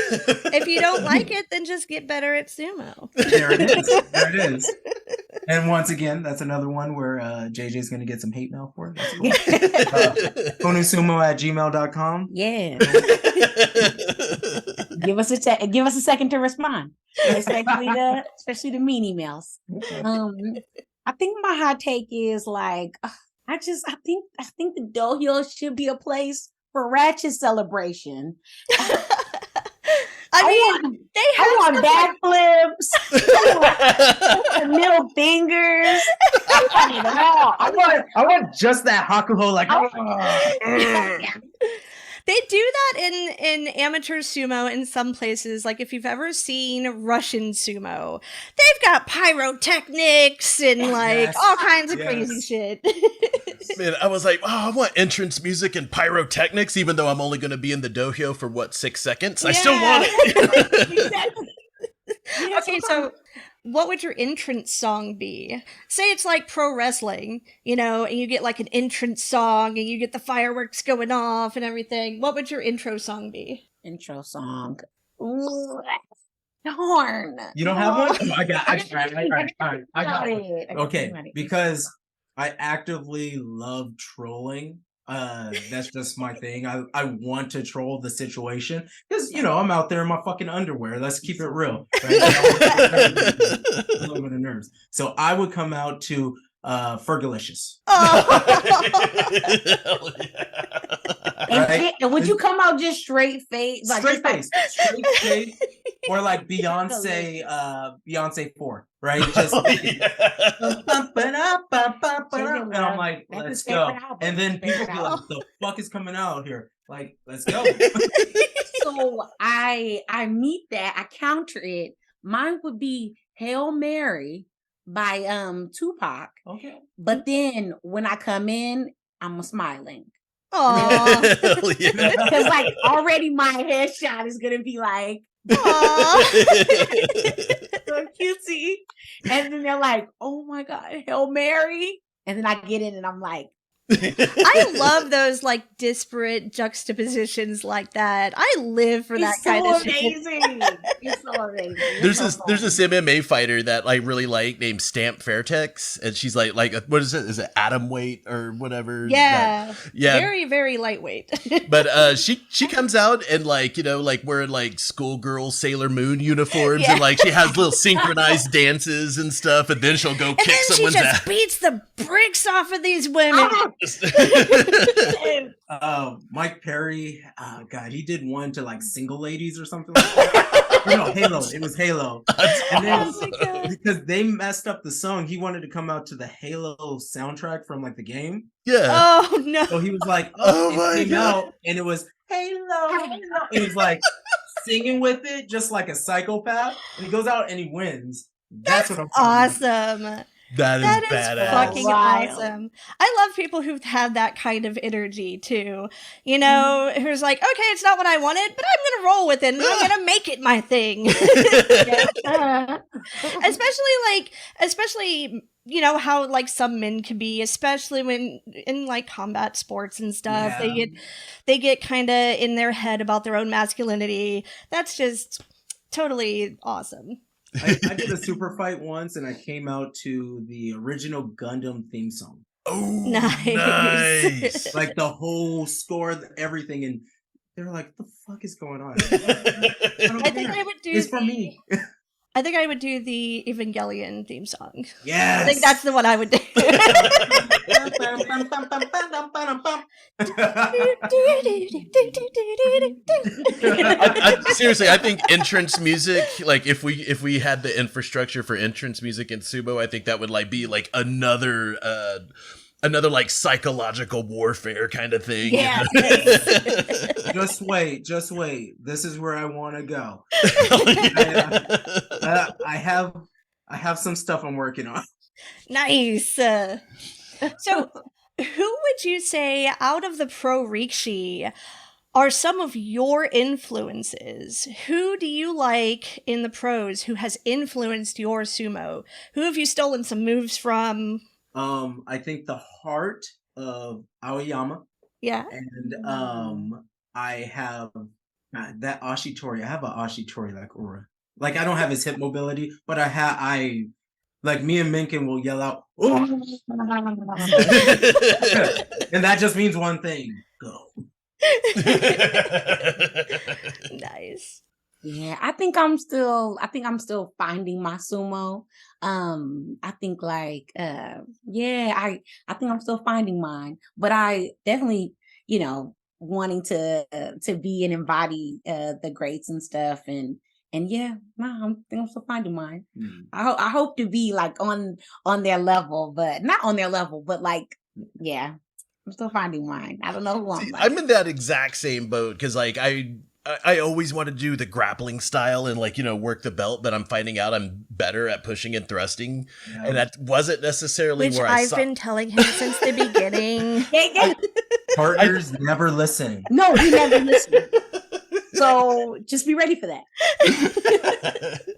If you don't like it, then just get better at sumo. There it is. There it is. And once again, that's another one where JJ's going to get some hate mail for it. HonuSumo@gmail.com. Yeah. Give us a second to respond, especially the mean emails. I think my hot take is like, I think the dojo should be a place for ratchet celebration. I want backflips, middle fingers. I want just that Hakuho, like. They do that in amateur sumo in some places. Like if you've ever seen Russian sumo, they've got pyrotechnics and like all kinds of crazy shit. Man, I was like, oh, I want entrance music and pyrotechnics, even though I'm only going to be in the dojo for 6 seconds. I still want it. Exactly. Okay, so what would your entrance song be? Say it's like pro wrestling, you know, and you get like an entrance song and you get the fireworks going off and everything. What would your intro song be? Intro song. Darn. You don't have one? I got it. Okay, because I actively love trolling. That's just my thing. I want to troll the situation because, you know, I'm out there in my fucking underwear. Let's keep it real. Right? A little bit of nerves. So I would come out to Fergalicious. Right? And would you come out just straight face? Like, straight face. Or like Beyonce 4, right? Just and I'm like, let's go. And then people be like, the fuck is coming out here? Like, let's go. So I meet that, I counter it. Mine would be Hail Mary by Tupac. Okay. But then when I come in, I'm smiling. Aww. Because like already my headshot is gonna be like, so cutesy. And then they're like, oh my God, Hail Mary. And then I get in and I'm like, I love those like disparate juxtapositions like that. I live for that kind of shit. It's so amazing. There's this MMA fighter that I really like named Stamp Fairtex, and she's like what is it? Is it atom weight or whatever? Yeah, yeah, very very lightweight. But she comes out and like, you know, like wearing like schoolgirl Sailor Moon uniforms, and like she has little synchronized dances and stuff, and then she'll go kick someone's ass. She just beats the bricks off of these women. Mike Perry, God, he did one to like single ladies or something like that. No, Halo. It was Halo. And then, because they messed up the song, he wanted to come out to the Halo soundtrack from like the game. Yeah. Oh no. So he was like, oh it my came God. out, and it was Halo. And he's like, singing with it just like a psychopath, and he goes out and he wins. That's what I'm talking about. Awesome. That is That is badass. fucking Wild. awesome. I love people who have that kind of energy too. You know, who's like, okay, it's not what I wanted, but I'm gonna roll with it and I'm gonna make it my thing. especially you know how like some men can be, especially when in like combat sports and stuff. Yeah. They get kind of in their head about their own masculinity. That's just totally awesome. I did a super fight once, and I came out to the original Gundam theme song, Oh, Nice. nice. like the whole score, everything, and they're like, "The fuck is going on?" I think I would do It's for me. I think I would do the Evangelion theme song. Yes. I think that's the one I would do. Seriously, I think entrance music, like if we had the infrastructure for entrance music in sumo, I think that would like be like another like psychological warfare kind of thing. Yeah. Just wait. This is where I want to go. I have some stuff I'm working on. Nice. So, who would you say out of the pro Rikishi are some of your influences? Who do you like in the pros who has influenced your sumo? Who have you stolen some moves from? I think the heart of Aoyama, Yeah. and I have that Ashitori. I have an Ashitori like aura. Like I don't have his hip mobility, but I like me and Minkin will yell out, "Oh!" and that just means one thing: go. Nice. Yeah, I think I'm still finding my sumo. I think like yeah, I think I'm still finding mine, but I definitely, you know, wanting to be and embody the greats and stuff, and yeah, no, I think I'm still finding mine. I hope to be like on their level, but not on their level, but like yeah, I'm still finding mine. I don't know who I'm See, like. I'm in that exact same boat because like I always want to do the grappling style and like, you know, work the belt, but I'm finding out I'm better at pushing and thrusting. Yeah. And that wasn't necessarily Which where I've been telling him since the beginning. Partners never listen. No, we never listen. So just be ready for that.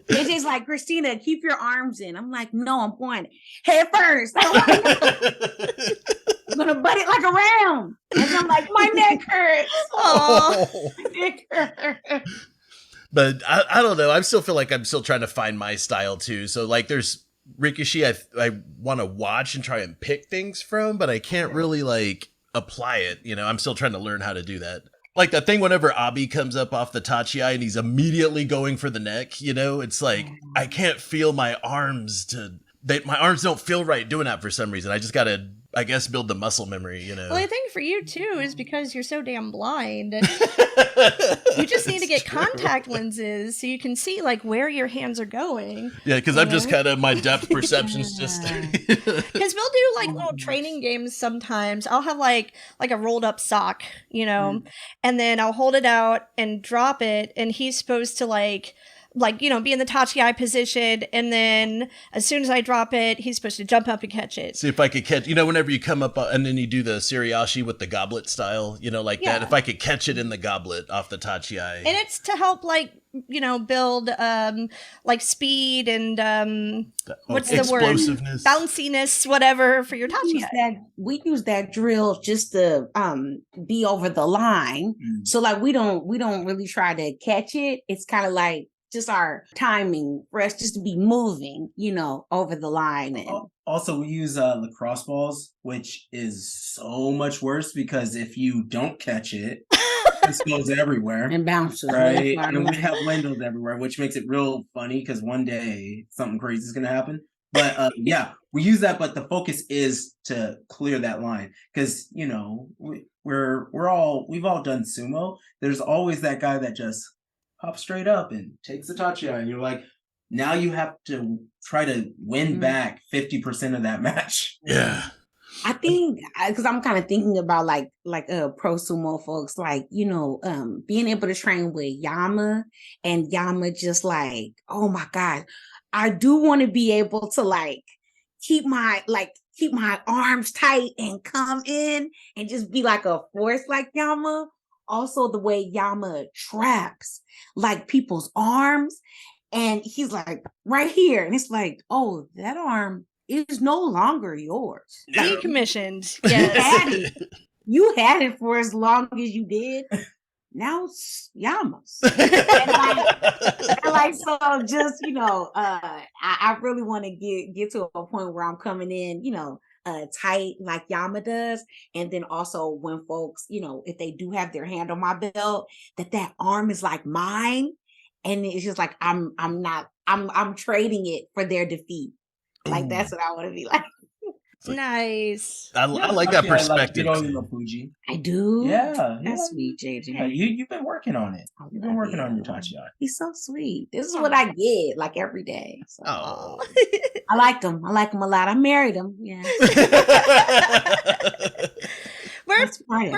JJ's like, Christina, keep your arms in. I'm like, no, I'm going head first. I'm gonna butt it like a round. And I'm like, my neck hurts. Oh, My neck hurts. But I don't know. I still feel like I'm still trying to find my style too. So like there's Rikishi I want to watch and try and pick things from, but I can't really like apply it. You know, I'm still trying to learn how to do that. Like that thing whenever Abi comes up off the tachiai and he's immediately going for the neck, you know, it's like I can't feel my arms my arms don't feel right doing that for some reason. I just gotta, I guess, build the muscle memory, you know. well, I think for you too is because you're so damn blind. You just need to get contact lenses so you can see like where your hands are going. Yeah, because I'm just kind of, my depth perception's just. Because we'll do like little training games sometimes. I'll have like a rolled up sock, you know, and then I'll hold it out and drop it, and he's supposed to like you know, be in the tachi position, and then as soon as I drop it, he's supposed to jump up and catch it. See if I could catch, you know, whenever you come up and then you do the Suriashi with the goblet style, you know, like that. If I could catch it in the goblet off the tachi. And it's to help like, you know, build like speed and what's the word? Explosiveness. Bounciness, whatever for your tachi. We use that drill just to be over the line. So like we don't really try to catch it. It's kind of like just our timing for us just to be moving, you know, over the line. And also, we use lacrosse balls, which is so much worse because if you don't catch it, it goes everywhere and bounces, right? And we have windows everywhere, which makes it real funny because one day something crazy is going to happen. But yeah, we use that, but the focus is to clear that line because, you know, we've all done sumo. There's always that guy that just hops straight up and takes the tachi, and you're like, now you have to try to win back 50% of that match. Yeah. I think because I'm kind of thinking about like pro sumo folks, like being able to train with Yama and Yama just like, oh my god, I do want to be able to like keep my arms tight and come in and just be like a force like Yama. Also, the way Yama traps like people's arms, and he's like right here, and it's like, oh, that arm is no longer yours. Like, Decommissioned. you Yes. you had it for as long as you did. Now it's Yama's. And like so just I really want to get to a point where I'm coming in tight like Yama does, and then also when folks if they do have their hand on my belt, that arm is like mine, and it's just like I'm trading it for their defeat. Like that's what I want to be like. Nice. I like that perspective. Fuji. I do. Yeah, That's sweet, JJ. Yeah, you've been working on it. You've been working on your Tachiai. He's so sweet. This is what I get like every day. So. Oh. I like him. I like him a lot. I married him. Yeah. We're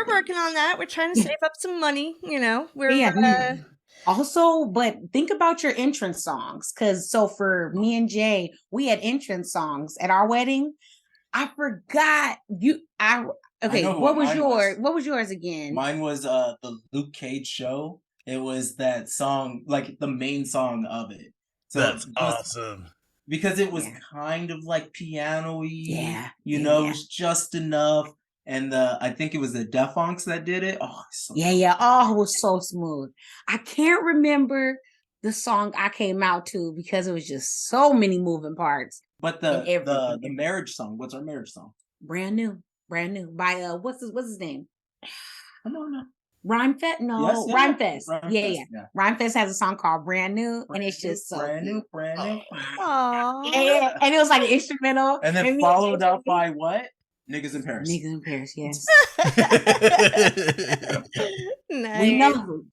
working on that. We're trying to save up some money. We're Also, but think about your entrance songs, because so for me and Jay, we had entrance songs at our wedding. I forgot what was yours again? Mine was the Luke Cage show. It was that song, like the main song of it. So that's awesome. Because it was kind of like piano-y. Yeah. It was just enough. And I think it was the Defunks that did it. Oh, Oh, it was so smooth. I can't remember the song I came out to because it was just so many moving parts. But the marriage song. What's our marriage song? Brand new by what's his name? I don't know. Rhymefest? No, yes, Rhymefest. Yeah. Rhymefest has a song called Brand New, and it's just so brand new. Aww. Yeah, and it was like an instrumental, and then followed up by what? Niggas in Paris. Niggas in Paris, yes. Nice. We know,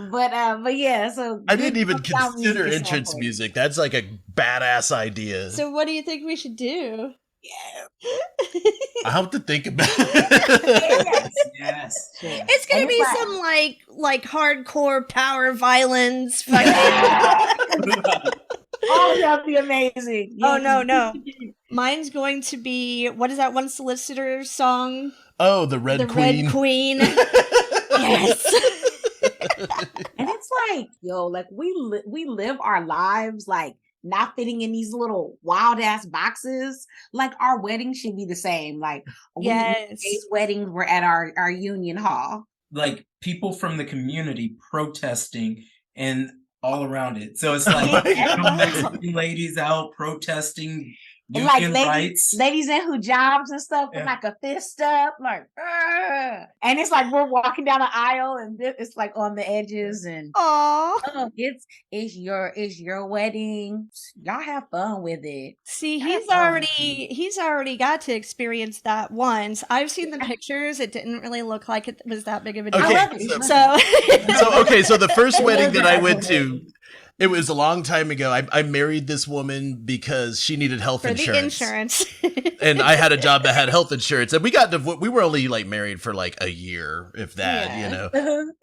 but yeah. So I didn't even consider entrance music. That's like a badass idea. So what do you think we should do? Yeah. I have to think about it. Yes. It's gonna be some like hardcore power violence. Oh, that'd be amazing. Oh no. Mine's going to be, what is that one Solicitor song? Oh, the Red Queen. Red Queen. Yes. And it's like, like we live our lives like not fitting in these little wild ass boxes. Like our wedding should be the same. Like these weddings were at our union hall. Like people from the community protesting and all around it. So it's like ladies out protesting union and like rights. Ladies in hijabs and stuff with like a fist up, like, argh. And it's like we're walking down the aisle and it's like on the edges and it's your wedding. Y'all have fun with it. See, he's already got to experience that once. I've seen the pictures. It didn't really look like it was that big of a deal. Okay, so the first wedding that I went to, it was a long time ago. I married this woman because she needed health insurance. The insurance. And I had a job that had health insurance. And we were only like married for like a year, if that,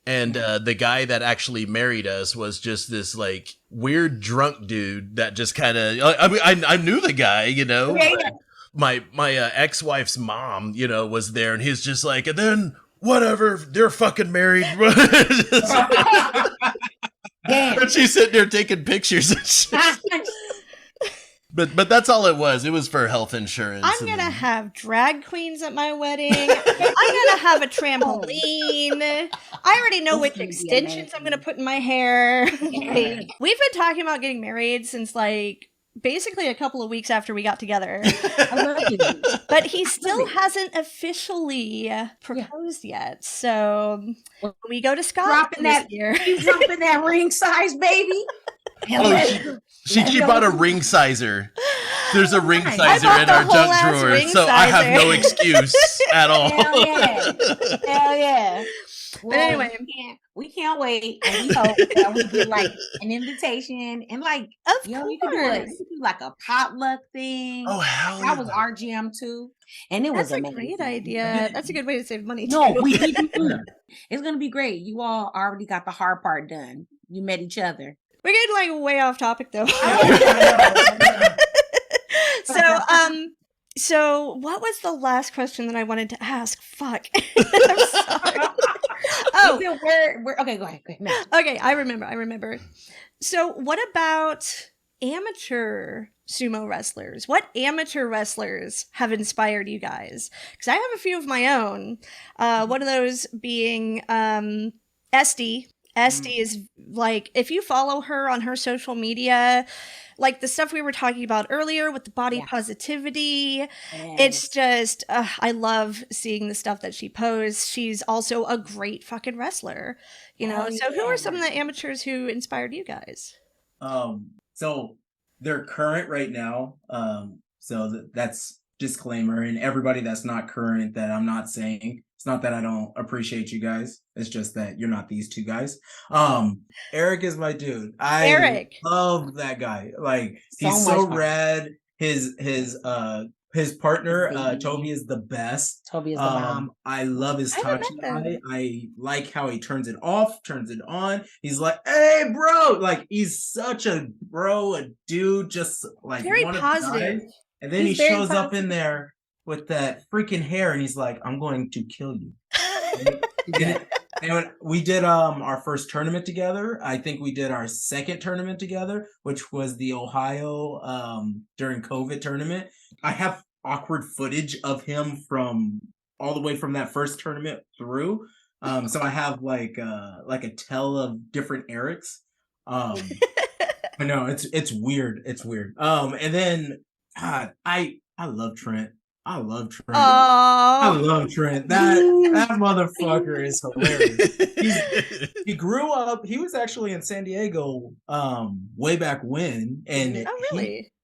And the guy that actually married us was just this like weird drunk dude that just kind of, I knew the guy, My ex-wife's mom, was there, and he's just like, and then whatever, they're fucking married. And she's sitting there taking pictures and shit. But that's all it was. It was for health insurance. I'm going to have drag queens at my wedding. I'm going to have a trampoline. I already know which extensions I'm going to put in my hair. We've been talking about getting married since like basically a couple of weeks after we got together. But he still hasn't officially proposed yet. So when we go to Scotland this year. You dropping that ring size, baby? She bought a ring sizer. There's a ring sizer in our junk drawer, so I have no excuse at all. Hell yeah. But anyway, we can't wait, and we hope that we get like an invitation and like of you course. could do like a potluck thing. Oh, hell That was yeah. our jam too, and it That's was a amazing. great idea. That's a good way to save money too. No, we did it's gonna be great. You all already got the hard part done. You met each other. We're getting like way off topic though. So what was the last question that I wanted to ask? Fuck. I'm sorry. Oh, Okay, go ahead. No. okay, I remember. So what about amateur sumo wrestlers? What amateur wrestlers have inspired you guys? Because I have a few of my own. One of those being Esty. Esty is like, if you follow her on her social media, like the stuff we were talking about earlier with the body positivity, it's just, I love seeing the stuff that she posts. She's also a great fucking wrestler, you know? So who are some of the amateurs who inspired you guys? So they're current right now. So that's disclaimer, and everybody that's not current that I'm not saying. It's not that I don't appreciate you guys. It's just that you're not these two guys. Eric is my dude. I love that guy. Like he's so rad. His partner, Toby, is the best. Toby is the bomb. I love his touch. I like how he turns it off, turns it on. He's like, hey, bro. Like he's such a bro, a dude, just like very positive. And then he shows up in there with that freaking hair, and he's like, I'm going to kill you. And we did our first tournament together. I think we did our second tournament together, which was the Ohio during COVID tournament. I have awkward footage of him from all the way from that first tournament through. So I have like a tell of different Erics. I know it's weird. It's weird. And then God, I love Trent. I love Trent. I love Trent. That motherfucker is hilarious. He grew up. He was actually in San Diego way back when, and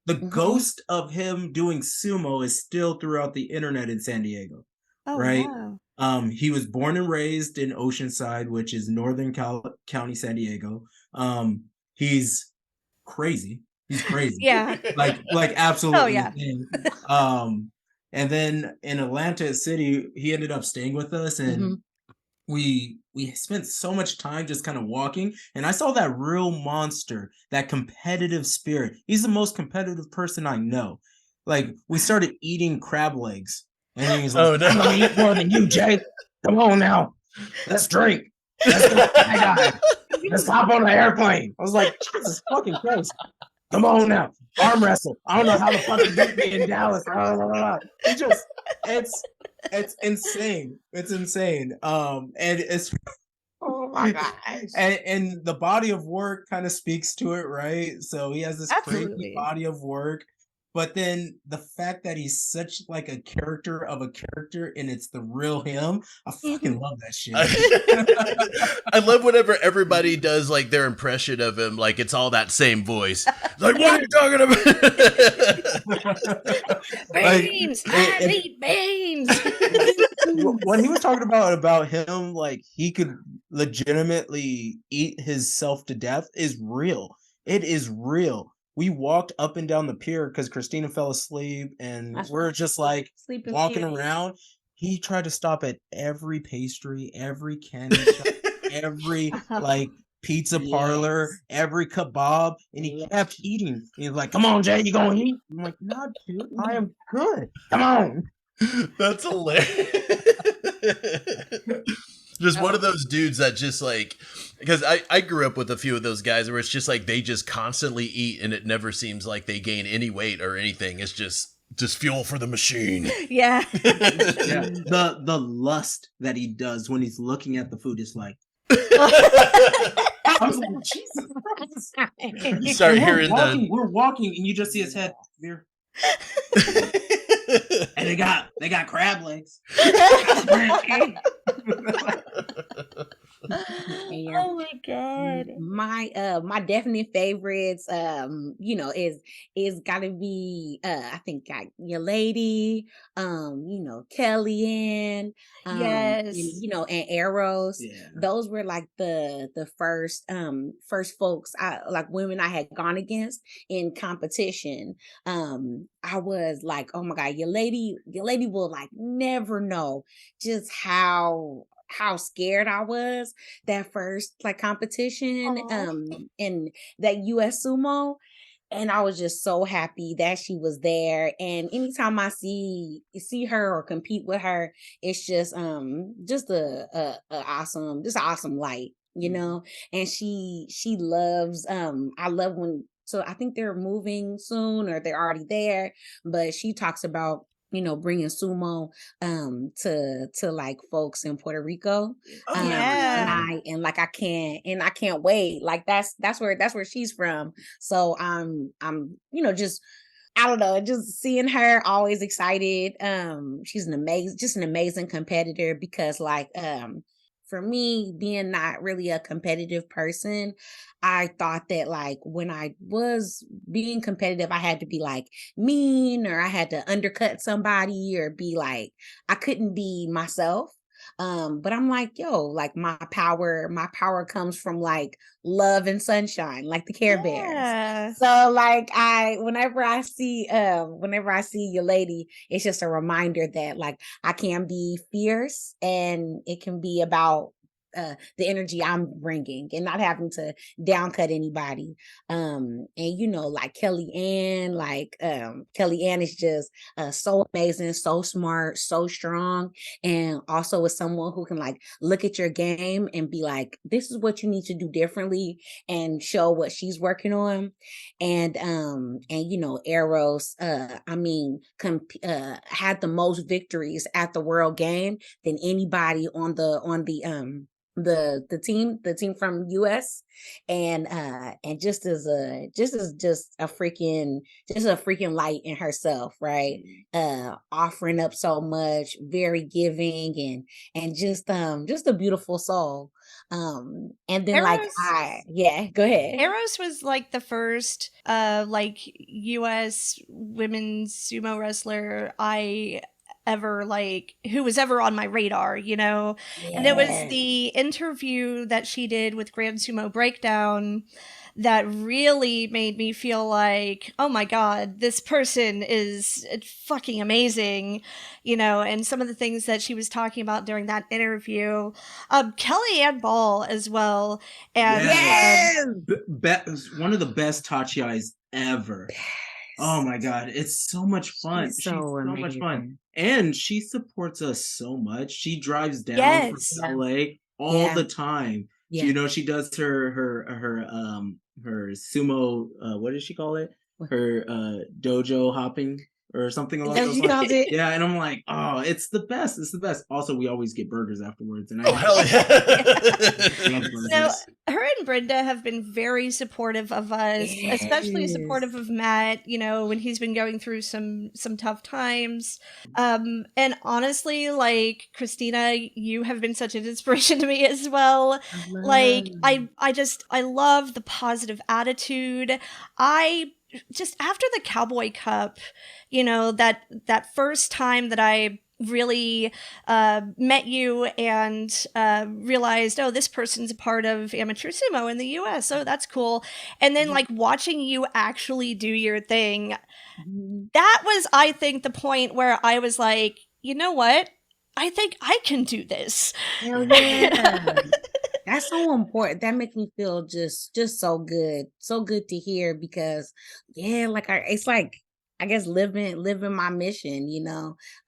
the ghost of him doing sumo is still throughout the internet in San Diego. Right? Wow. He was born and raised in Oceanside, which is Northern County, San Diego. He's crazy. He's crazy. Yeah. Like absolutely. Oh, yeah. And then in Atlantic City, he ended up staying with us, and we spent so much time just kind of walking, and I saw that real monster, that competitive spirit. He's the most competitive person I know. Like we started eating crab legs, and then he's like, "I'm gonna eat more than you, Jay. Come on now, let's drink. Let's hop on the airplane." I was like, Jesus fucking Christ. Come on now, arm wrestle. I don't know how the fuck you beat me in Dallas. It's insane. It's insane. And it's oh my gosh. And the body of work kind of speaks to it, right? So he has this crazy body of work. But then the fact that he's such like a character of a character, and it's the real him, I fucking love that shit. I love whenever everybody does like their impression of him, like it's all that same voice. Like, what are you talking about? Beans! I eat beans! When he was talking about him, like he could legitimately eat himself to death is real. It is real. We walked up and down the pier because Christina fell asleep, and we're just like walking around. He tried to stop at every pastry, every candy shop, every like pizza parlor, every kebab, and he kept eating. He's like, "Come on, Jay, you gonna eat?" I'm like, "No, dude, I am good. Come on." That's hilarious. Just one of those dudes that just like, because I grew up with a few of those guys where it's just like they just constantly eat, and it never seems like they gain any weight or anything. It's just fuel for the machine. Yeah. The lust that he does when he's looking at the food is like. I was like, Jesus Christ. You start hearing we're walking, and you just see his head here. And they got crab legs. Yeah. Oh my god. My definite favorites, is gotta be I think got your lady, Kellyanne, Yes. and Eros. Yeah. Those were like the first folks women I had gone against in competition. I was like, oh my god, your lady will like never know just how scared I was that first like competition Aw. in that US sumo, and I was just so happy that she was there. And anytime I see her or compete with her, it's just a awesome, just an awesome light, Mhm. and she loves I love when, so I think they're moving soon or they're already there, but she talks about bringing sumo to like folks in Puerto Rico. Oh, hell And yeah. Yeah. I can't wait. Like that's where she's from. So I'm just, I don't know, just seeing her, always excited. She's an amazing competitor, because for me, being not really a competitive person, I thought that like when I was being competitive, I had to be like mean, or I had to undercut somebody, or be like I couldn't be myself. But I'm like, yo, like my power comes from like love and sunshine, like the Care Bears. Yeah. So like whenever I see your lady, it's just a reminder that like I can be fierce, and it can be about the energy I'm bringing, and not having to downcut anybody. And like Kellyanne is just so amazing, so smart, so strong, and also is someone who can like look at your game and be like, this is what you need to do differently, and show what she's working on. And Eros, I mean, had the most victories at the world game than anybody on the team from US. And just a freaking light in herself, right? Offering up so much, very giving, and just a beautiful soul. And then like Eros yeah, go ahead. Eros was like the first like US women's sumo wrestler I ever like who was ever on my radar, you know? And it was Yeah. the interview that she did with Grand Sumo Breakdown that really made me feel like, oh my god, this person is fucking amazing, you know, and some of the things that she was talking about during that interview. Kellyanne Ball as well. And Yes. Yes. One of the best Tachiais ever. Oh my god, it's so much fun. She's She's so so much fun. amazing. And she supports us so much. She drives down from yes. Yeah. LA all Yeah. the time. Yeah. She does her sumo, what does she call it? Her dojo hopping or something Is along that what those you lines. called it? Yeah, and I'm like, oh, it's the best. It's the best. Also, we always get burgers afterwards, and I Oh, hell love yeah. No, burgers. her and Brenda have been very supportive of us, especially supportive Yes. of Matt, you know, when he's been going through some tough times. And honestly, like Christina, you have been such an inspiration to me as well. I love. Like I love the positive attitude. I just after the Cowboy Cup, you know, that first time that I really met you and realized, oh, this person's a part of amateur sumo in the US. Oh, that's cool. And then, like, watching you actually do your thing, Mhm. that was, I think, the point where I was like, you know what? I think I can do this. Hell yeah. That's so important. That makes me feel just so good. So good to hear, because yeah, like it's like I guess living my mission,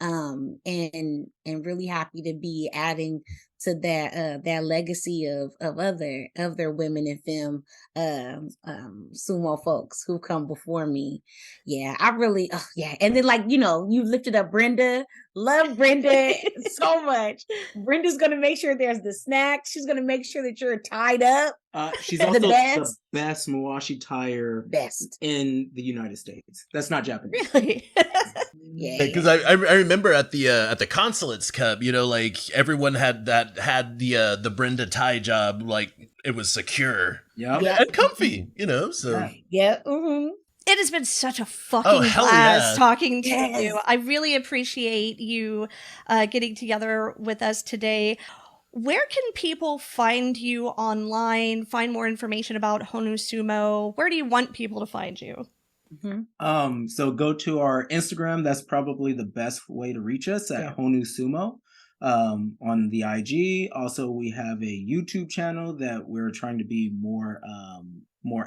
and really happy to be adding to that legacy of other women in film sumo folks who come before me. Yeah, I really yeah. And then like, you lifted up Brenda, Love Brenda so much. Brenda's gonna make sure there's the snacks. She's gonna make sure that you're tied up. She's The also the best. best Mawashi tire Best. in the United States. That's not Japanese. Really? Yeah. Because I remember at the Consulates Cup, you know, like everyone had the Brenda tie job, like it was secure Yep. Yeah. and comfy, you know. So Yeah. Yeah. Mm-hmm. It has been such a fucking Oh, hell blast yeah. talking to Yes. you. I really appreciate you getting together with us today. Where can people find you online, find more information about Honu Sumo? Where do you want people to find you? Mm-hmm. So go to our Instagram. That's probably the best way to reach us at Yeah. Honu Sumo. On the IG. Also, we have a YouTube channel that we're trying to be more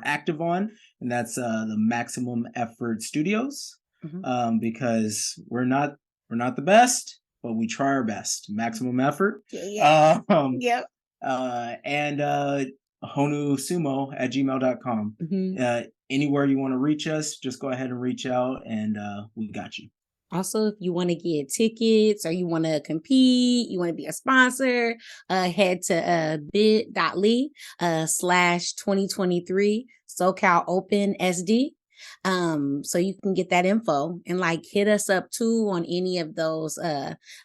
active on, and that's the Maximum Effort Studios. Mhm. Because we're not the best, but we try our best. Maximum effort. Yeah. Yep. And honusumo@gmail.com. Mhm. Anywhere you want to reach us, just go ahead and reach out, and we got you. Also, if you want to get tickets or you want to compete, you want to be a sponsor, head to bit.ly/2023 SoCal Open SD. So you can get that info and like hit us up too on any of those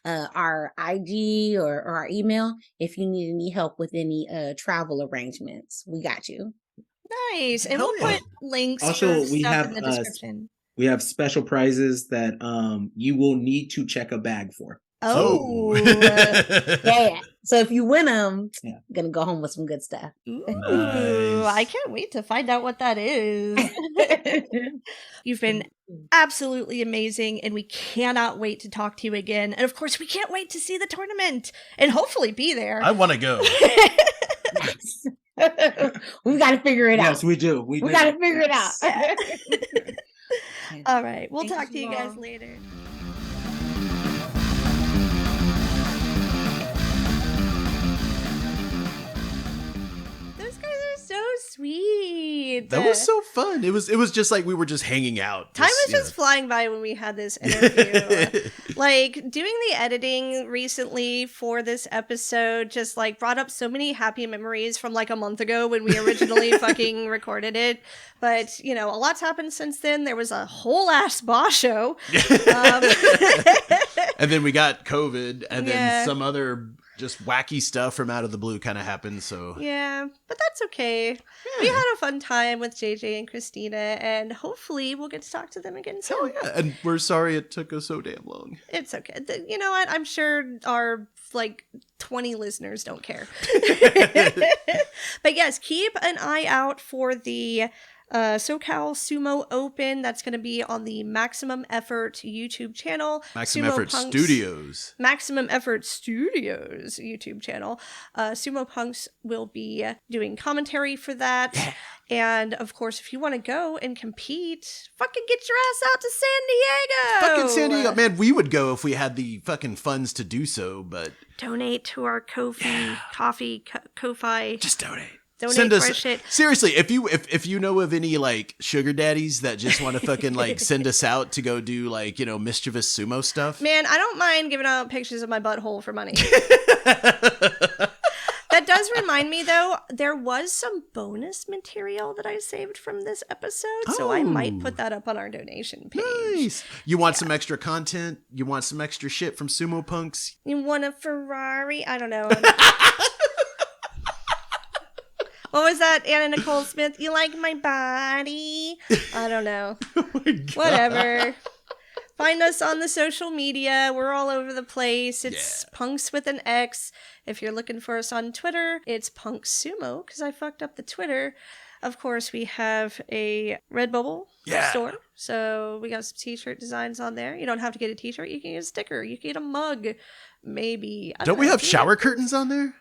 our IG or our email if you need any help with any travel arrangements. We got you. Nice. And Hell we'll yeah. put links Also, for we stuff have in the description. we have special prizes that you will need to check a bag for. Oh. Yeah. So if you win them, Yeah. gonna go home with some good stuff. Ooh, Nice. I can't wait to find out what that is. You've been absolutely amazing, and we cannot wait to talk to you again. And of course, we can't wait to see the tournament and hopefully be there. I want to go. We got to figure it Yes, out. we do. We got to figure it out. All right, we'll Thank talk to you you guys all. later. Those guys are so sweet. That was so fun. It was just like we were just hanging out. Time was you just flying by when we had this interview. Like, doing the editing recently for this episode just, like, brought up so many happy memories from, like, a month ago when we originally fucking recorded it. But, you know, a lot's happened since then. There was a whole ass boss show. And then we got COVID, and Yeah. then some other just wacky stuff from out of the blue kind of happened. So Yeah, but that's okay. We had a fun time with JJ and Christina, and hopefully we'll get to talk to them again soon. hell yeah. And we're sorry it took us so damn long. It's okay. You know what? I'm sure our, like, 20 listeners don't care. But yes, keep an eye out for the SoCal Sumo Open. That's going to be on the Maximum Effort YouTube channel. Maximum Sumo Effort Punx- Studios. Maximum Effort Studios YouTube channel. Sumo Punx will be doing commentary for that. Yeah. And of course, if you want to go and compete, fucking get your ass out to San Diego. Fucking San Diego. Man, we would go if we had the fucking funds to do so, but Donate to our Ko-fi, Ko-fi. just donate. Donate Send for us our shit. seriously. If you know of any like sugar daddies that just want to fucking like send us out to go do like, you know, mischievous sumo stuff. Man, I don't mind giving out pictures of my butthole for money. That does remind me, though, there was some bonus material that I saved from this episode, so I might Oh. put that up on our donation page. Nice. You want some extra content? You want some extra shit from Sumo Punx? You want a Ferrari? I don't know. What was that, Anna Nicole Smith? You like my body? I don't know. Oh my God. Whatever. Find us on the social media. We're all over the place. It's Punx with an X. If you're looking for us on Twitter, it's Punx Sumo, because I fucked up the Twitter. Of course, we have a Redbubble store. So we got some t-shirt designs on there. You don't have to get a t-shirt. You can get a sticker. You can get a mug. Maybe. Don't we have shower curtains on there?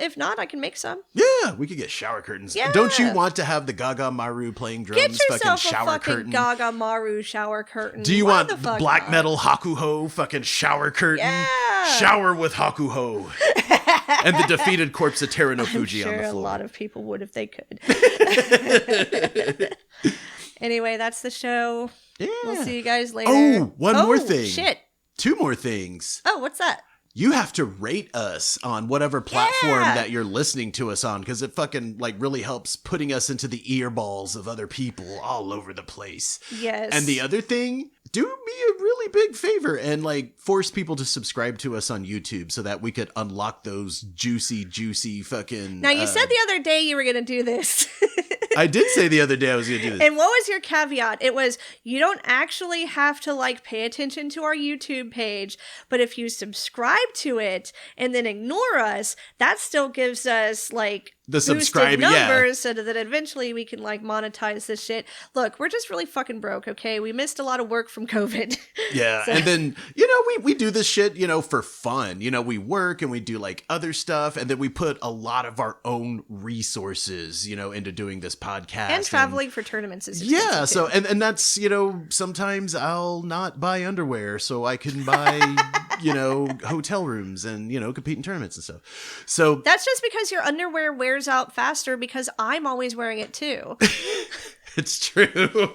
If not, I can make some. Yeah, we could get shower curtains. Yeah. Don't you want to have the Gaga Maru playing drums Get yourself fucking a shower fucking curtain? Gaga Maru shower curtain. Do you Why want the fuck black not? metal Hakuho fucking shower curtain? Yeah. Shower with Hakuho. And the defeated corpse of Terra no I'm Fuji sure on the a floor. lot of people would if they could. Anyway, that's the show. Yeah. We'll see you guys later. Oh, one more thing. Shit. 2 more things. Oh, what's that? You have to rate us on whatever platform Yeah. that you're listening to us on, because it fucking like really helps putting us into the earballs of other people all over the place. Yes. And the other thing, do me a really big favor and like force people to subscribe to us on YouTube so that we could unlock those juicy fucking. Now, you said the other day you were going to do this. I did say the other day I was going to do this. And what was your caveat? It was, you don't actually have to like pay attention to our YouTube page, but if you subscribe to it and then ignore us, that still gives us like The boosted subscribe, yeah. numbers so that eventually we can like monetize this shit. Look, we're just really fucking broke, okay? We missed a lot of work from COVID. Yeah. So- And then, you know, we do this shit, you know, for fun. You know, we work and we do like other stuff. And then we put a lot of our own resources, you know, into doing this podcast. And traveling for tournaments is Yeah. expensive, So, too. and that's, you know, sometimes I'll not buy underwear so I can buy, you know, hotel rooms and, you know, compete in tournaments and stuff. So That's just because your underwear wears out faster because I'm always wearing it too. it's true.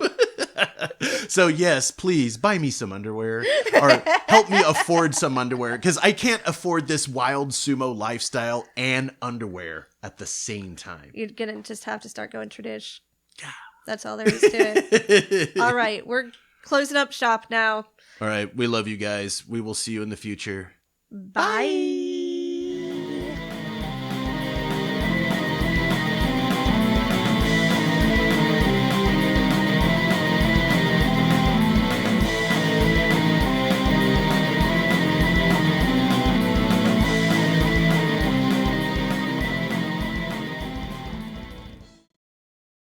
So yes, please buy me some underwear or help me afford some underwear because I can't afford this wild sumo lifestyle and underwear at the same time. You're gonna just have to start going tradish. That's all there is to it. All right, we're closing up shop now. All right, we love you guys. We will see you in the future. Bye.